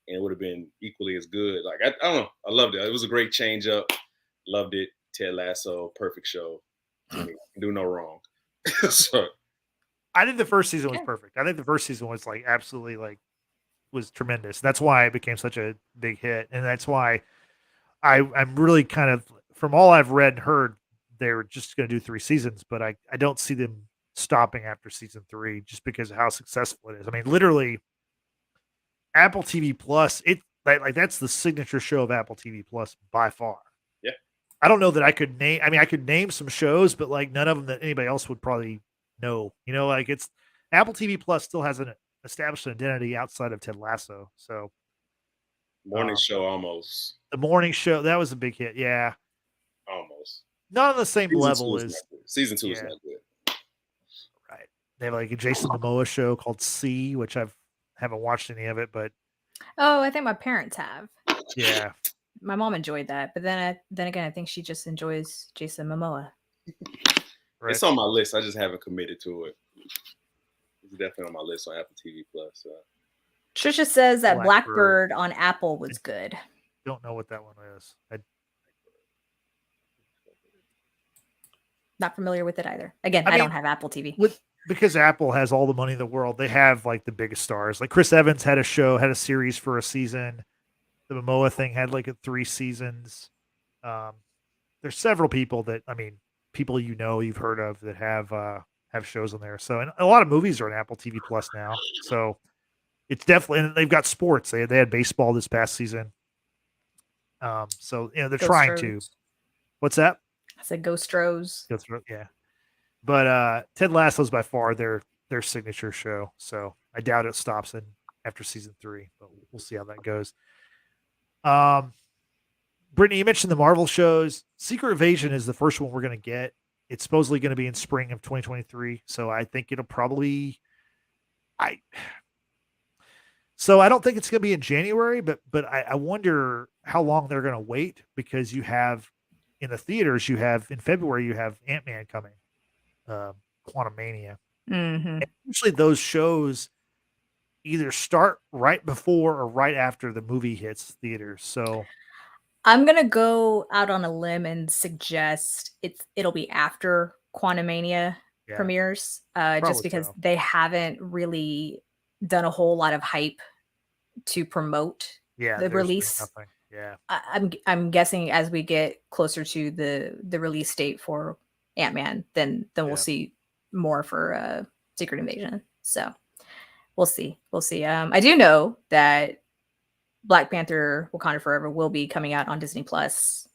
and it would have been equally as good. Like I don't know, I loved it. It was a great change up. Loved it. Ted Lasso, perfect show. Do no wrong. So, I think the first season was Yeah. perfect. I think the first season was like absolutely like was tremendous. That's why it became such a big hit, and that's why I'm really kind of from all I've read and heard, they're just going to do 3 seasons, but I don't see them stopping after season 3 just because of how successful it is. I mean, literally, Apple TV Plus, like that's the signature show of Apple TV Plus by far. Yeah. I don't know that I could name. I mean, I could name some shows, but like none of them that anybody else would probably know. Like it's Apple TV Plus still has an established identity outside of Ted Lasso. So morning show almost. the morning show, that was a big hit. Yeah. Almost. Not on the same Season level 2 is as not good. Season 2 is yeah. not good. Right. They have like a Jason Momoa show called C, which haven't watched any of it, but Oh, I think my parents have. yeah. My mom enjoyed that, but then again, I think she just enjoys Jason Momoa. Right. It's on my list. I just haven't committed to it. It's definitely on my list on Apple TV Plus. So. Trisha says that Blackbird. Blackbird on Apple was good. Don't know what that one is. Not familiar with it either. Again, I mean, don't have Apple TV. Because Apple has all the money in the world, they have like the biggest stars. Like Chris Evans had a series for a season. The Momoa thing had like 3 seasons. There's several people that people you've heard of that have shows on there. So, and a lot of movies are on Apple TV Plus now. So it's definitely, and they've got sports. They had baseball this past season. So they're Ghost trying to. Rose. What's that? I said Ghost Rose. Yeah. But Ted Lasso's by far their signature show. So I doubt it stops after season 3, but we'll see how that goes. Brittany, you mentioned the Marvel shows. Secret Invasion is the first one we're going to get. It's supposedly going to be in spring of 2023. So I think it'll probably, so I don't think it's going to be in January, but I wonder how long they're going to wait, because you have in the theaters, in February, you have Ant-Man coming, Quantumania. Mm-hmm. Usually those shows either start right before or right after the movie hits theaters. So I'm gonna go out on a limb and suggest it'll be after Quantumania premieres, just because they haven't really done a whole lot of hype to promote the release. Yeah, I'm guessing as we get closer to the release date for Ant-Man, then we'll see more for Secret Invasion. So we'll see. I do know that Black Panther: Wakanda Forever will be coming out on Disney Plus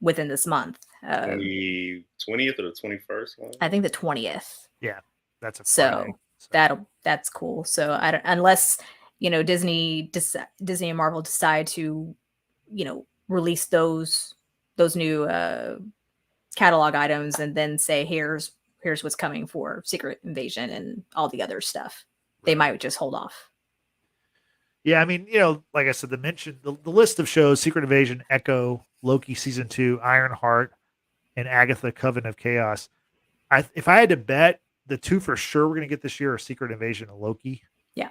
within this month. The 20th or the 21st? I think the 20th. Yeah, that's a Friday, so that's cool. So unless Disney and Marvel decide to release those new catalog items and then say here's what's coming for Secret Invasion and all the other stuff, they might just hold off. Yeah, like I said, the list of shows: Secret Invasion, Echo, Loki season 2, Ironheart, and Agatha: Coven of Chaos. If I had to bet, the 2 for sure we're going to get this year are Secret Invasion and Loki. Yeah.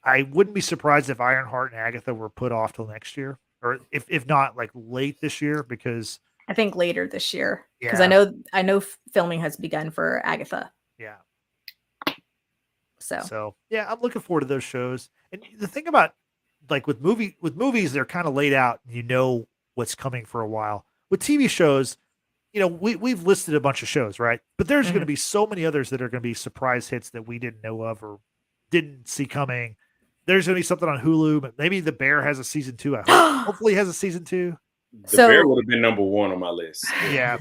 I wouldn't be surprised if Ironheart and Agatha were put off till next year, or if not like late this year, because I think later this year, because I know filming has begun for Agatha. Yeah. So yeah, I'm looking forward to those shows. And the thing about like with movies, they're kind of laid out. What's coming for a while. With TV shows, we've listed a bunch of shows, right? But there's going to be so many others that are going to be surprise hits that we didn't know of or didn't see coming. There's going to be something on Hulu, but maybe The Bear has a season 2. I hope. Hopefully has a season 2. The Bear would have been number 1 on my list. Yeah.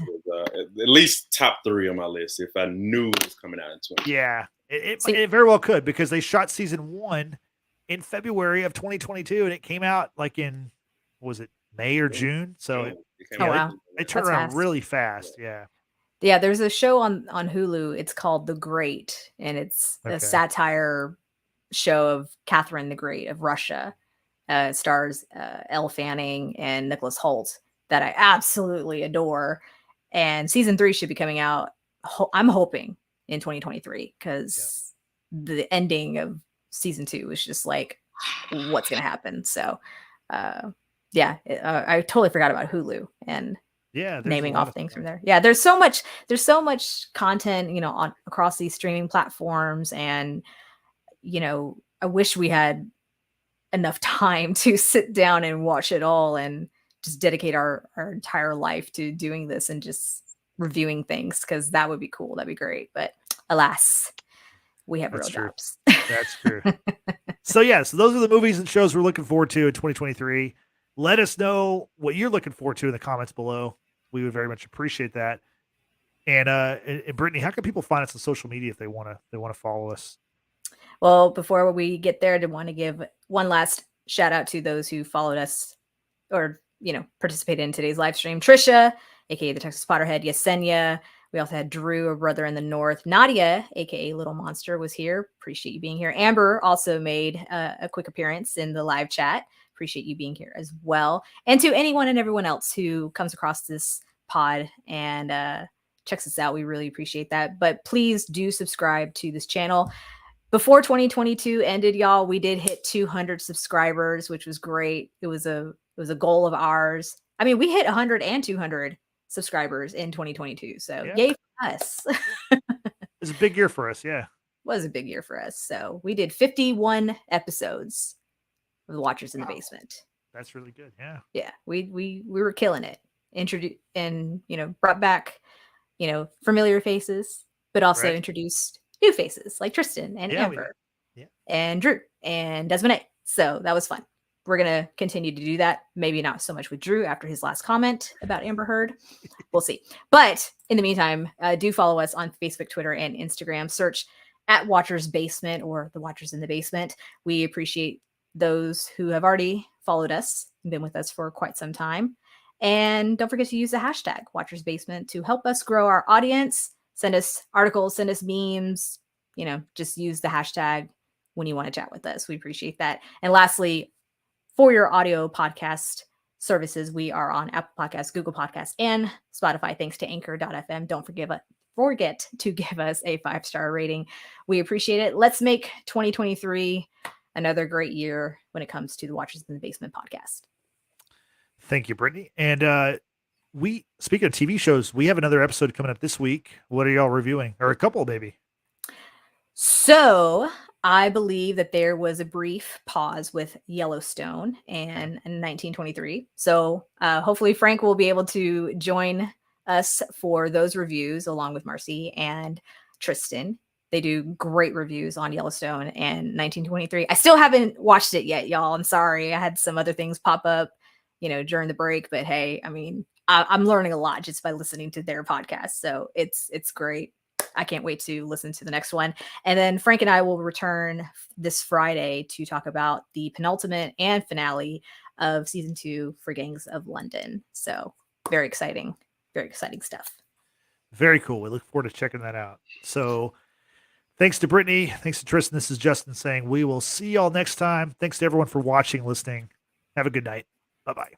At least top 3 on my list if I knew it was coming out in 20. Yeah. It very well could, because they shot season 1 in February of 2022 and it came out like in, was it May or June? So wow. They turn around really fast. Yeah. Yeah. There's a show on Hulu. It's called The Great, and it's a satire show of Catherine the Great of Russia. It stars Elle Fanning and Nicholas Hoult that I absolutely adore. And season 3 should be coming out, I'm hoping, in 2023, because the ending of season 2 is just like, what's going to happen? So, I totally forgot about Hulu and naming off things from there. Yeah, there's so much content, across these streaming platforms, and I wish we had enough time to sit down and watch it all and just dedicate our entire life to doing this and just reviewing things, because that would be cool. That'd be great. But alas, we have real jobs. That's true. So those are the movies and shows we're looking forward to in 2023. Let us know what you're looking forward to in the comments below. We would very much appreciate that. And Brittany, how can people find us on social media if they want to follow us? Well, before we get there, I want to give one last shout out to those who followed us or, participated in today's live stream. Trisha, aka the Texas Potterhead, Yesenia. We also had Drew, a brother in the north. Nadia, aka Little Monster, was here. Appreciate you being here. Amber also made a quick appearance in the live chat. Appreciate you being here as well. And to anyone and everyone else who comes across this pod and checks us out. We really appreciate that. But please do subscribe to this channel. Before 2022 ended, y'all, we did hit 200 subscribers, which was great. It was a goal of ours. I mean, we hit 100 and 200 subscribers in 2022. So yay for us. It's a big year for us. Yeah. Was a big year for us. So we did 51 episodes of the Watchers in the Basement. That's really good. Yeah. Yeah. We were killing it. Introduced and, brought back, familiar faces, but also introduced new faces like Tristan and Amber and Drew and Desmond A. So that was fun. We're going to continue to do that. Maybe not so much with Drew after his last comment about Amber Heard. We'll see. But in the meantime, do follow us on Facebook, Twitter, and Instagram. Search at Watchers Basement or the Watchers in the Basement. We appreciate those who have already followed us and been with us for quite some time. And don't forget to use the hashtag Watchers Basement to help us grow our audience. Send us articles, send us memes, just use the hashtag when you want to chat with us. We appreciate that. And lastly, for your audio podcast services, we are on Apple Podcasts, Google Podcasts, and Spotify, thanks to Anchor.fm. Don't forget to give us a 5-star rating. We appreciate it. Let's make 2023 another great year when it comes to the Watchers in the Basement podcast. Thank you, Brittany. And speaking of TV shows, we have another episode coming up this week. What are y'all reviewing? Or a couple, maybe. So I believe that there was a brief pause with Yellowstone in 1923. So hopefully Frank will be able to join us for those reviews along with Marcy and Tristan. They do great reviews on Yellowstone and 1923. I still haven't watched it yet, y'all. I'm sorry. I had some other things pop up, during the break, but hey, I mean, I'm learning a lot just by listening to their podcast. So it's great. I can't wait to listen to the next one. And then Frank and I will return this Friday to talk about the penultimate and finale of season 2 for Gangs of London. So very exciting stuff. Very cool. We look forward to checking that out. So thanks to Brittany. Thanks to Tristan. This is Justin saying we will see y'all next time. Thanks to everyone for watching, listening. Have a good night. Bye-bye.